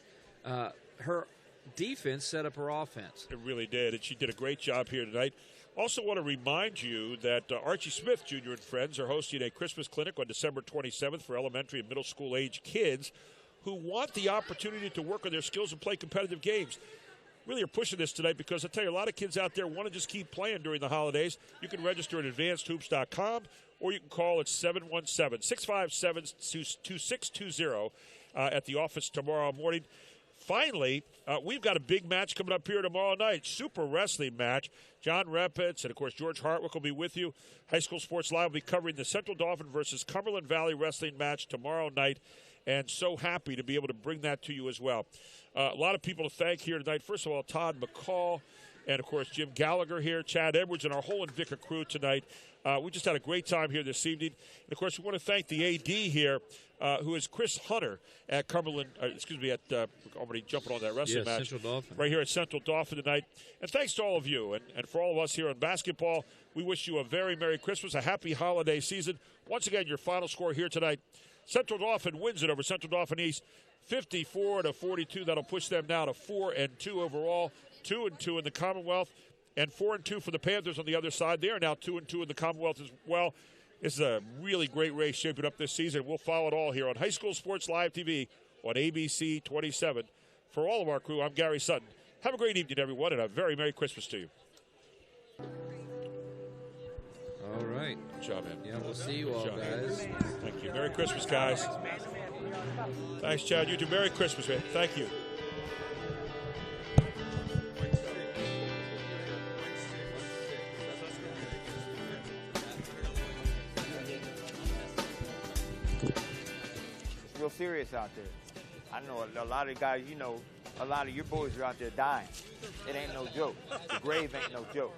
Her defense set up her offense. It really did, and she did a great job here tonight. Also want to remind you that Archie Smith Jr. and friends are hosting a Christmas clinic on December 27th for elementary and middle school age kids who want the opportunity to work on their skills and play competitive games. Really are pushing this tonight because I tell you, a lot of kids out there want to just keep playing during the holidays. You can register at advancedhoops.com or you can call at 717-657-2620 at the office tomorrow morning. Finally, we've got a big match coming up here tomorrow night, super wrestling match. John Repitz and, of course, George Hartwick will be with you. High School Sports Live will be covering the Central Dauphin versus Cumberland Valley wrestling match tomorrow night, and so happy to be able to bring that to you as well. A lot of people to thank here tonight. First of all, Todd McCall and, of course, Jim Gallagher here, Chad Edwards, and our whole Invicta crew tonight. We just had a great time here this evening. And, of course, we want to thank the AD here, who is Chris Hunter at Cumberland, already jumping on that wrestling match. Central Dauphin. Right here at Central Dauphin tonight. And thanks to all of you. And for all of us here on basketball, we wish you a very Merry Christmas, a happy holiday season. Once again, your final score here tonight. Central Dauphin wins it over Central Dauphin East, 54-42. That'll push them now to 4-2 overall, 2-2 in the Commonwealth. and 4-2 for the Panthers on the other side. They are now 2-2 in the Commonwealth as well. This is a really great race shaping up this season. We'll follow it all here on High School Sports Live TV on ABC 27. For all of our crew, I'm Gary Sutton. Have a great evening, everyone, and a very Merry Christmas to you. All right. Good job, man. Yeah, we'll see you all, guys. Thank you. Merry Christmas, guys. Thanks, Chad. You too. Merry Christmas, man. Thank you. It's real serious out there. I know a lot of guys, you know, a lot of your boys are out there dying. It ain't no joke. The grave ain't no joke.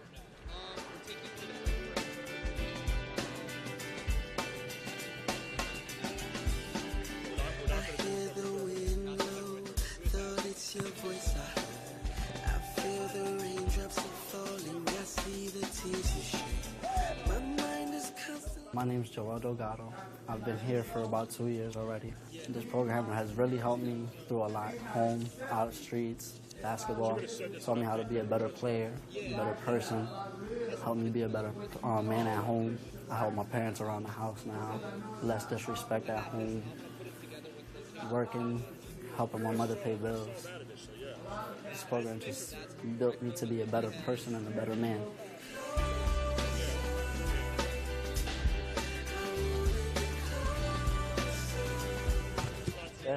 My name is Joel Delgado. I've been here for about 2 years already. This program has really helped me through a lot. Home, out of streets, basketball. Taught me how to be a better player, a better person. Helped me be a better man at home. I help my parents around the house now. Less disrespect at home. Working, helping my mother pay bills. This program just built me to be a better person and a better man.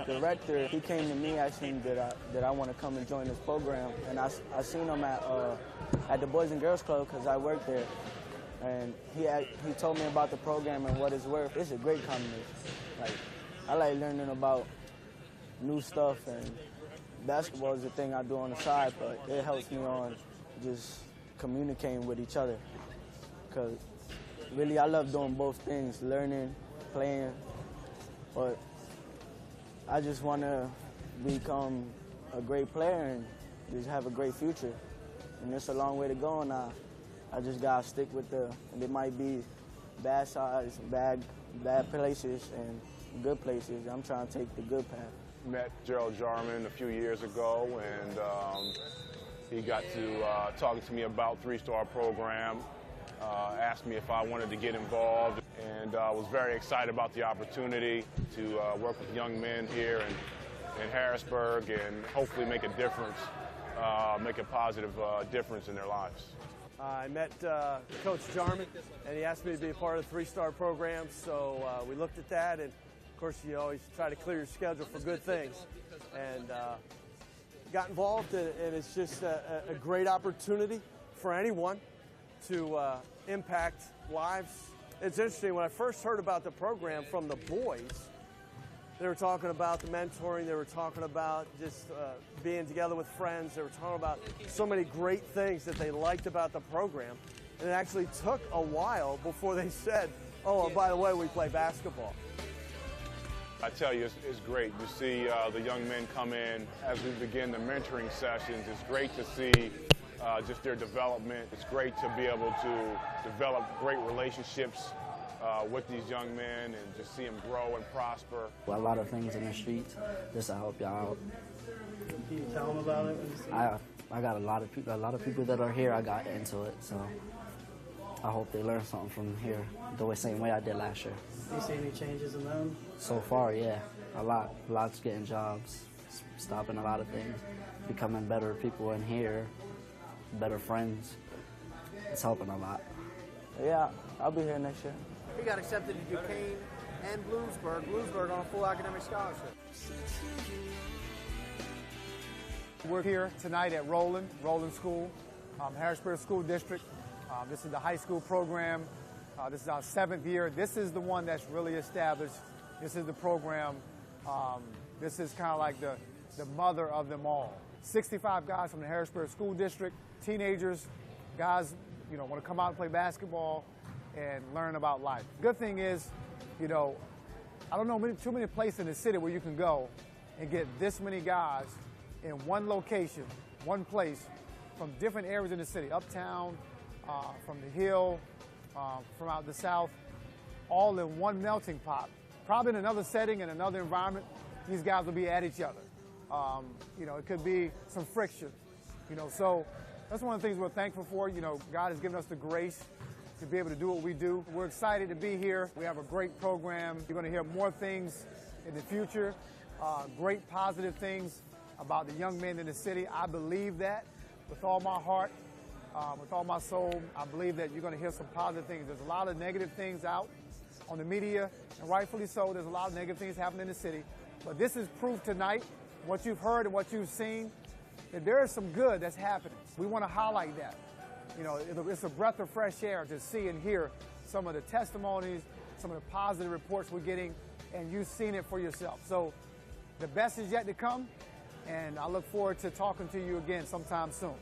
The director, he came to me asking that I want to come and join this program, and I seen him at the Boys and Girls Club because I work there, and he told me about the program and what it's worth. It's a great combination. Like, I like learning about new stuff, and basketball is the thing I do on the side, but it helps me on just communicating with each other, because really I love doing both things, learning, playing, but I just want to become a great player and just have a great future. And it's a long way to go, and I just got to stick with and it might be bad sides, bad places, and good places. I'm trying to take the good path. Met Gerald Jarman a few years ago, and he got to talking to me about Three-Star program, asked me if I wanted to get involved, and I was very excited about the opportunity to work with young men here in Harrisburg and hopefully make a difference, make a positive difference in their lives. I met Coach Jarman, and he asked me to be a part of the Three-Star program, so we looked at that, and of course you always try to clear your schedule for good things, and got involved, and it's just a great opportunity for anyone to impact lives. It's interesting, when I first heard about the program from the boys, they were talking about the mentoring, they were talking about just being together with friends, they were talking about so many great things that they liked about the program. And it actually took a while before they said, oh, and by the way, we play basketball. I tell you, it's great. You see the young men come in as we begin the mentoring sessions. It's great to see just their development. It's great to be able to develop great relationships with these young men and just see them grow and prosper. A lot of things in the streets just to help y'all out. Can you tell them about it? I got a lot of people that are here. I got into it, so I hope they learn something from here the same way I did last year. You see any changes in them? So far, yeah, a lot. Lots getting jobs, stopping a lot of things, becoming better people in here, better friends. It's helping a lot. Yeah, I'll be here next year. He got accepted to Duquesne and Bloomsburg on a full academic scholarship. We're here tonight at Roland School, Harrisburg School District. This is the high school program. This is our 7th year. This is the one that's really established. This is the program. This is kind of like the mother of them all. 65 guys from the Harrisburg School District, teenagers, guys, want to come out and play basketball and learn about life. Good thing is, I don't know too many places in the city where you can go and get this many guys in one location, one place, from different areas in the city, uptown, from the Hill, from out the south, all in one melting pot. Probably in another setting, in another environment, these guys will be at each other. It could be some friction. So That's one of the things we're thankful for. You know, God has given us the grace to be able to do what we do. We're excited to be here. We have a great program. You're going to hear more things in the future, great positive things about the young men in the city. I believe that with all my heart, with all my soul. I believe that you're going to hear some positive things. There's a lot of negative things out on the media, and rightfully so. There's a lot of negative things happening in the city. But this is proof tonight, what you've heard and what you've seen, that there is some good that's happening. We want to highlight that. You know, it's a breath of fresh air to see and hear some of the testimonies, some of the positive reports we're getting, and you've seen it for yourself. So the best is yet to come, and I look forward to talking to you again sometime soon.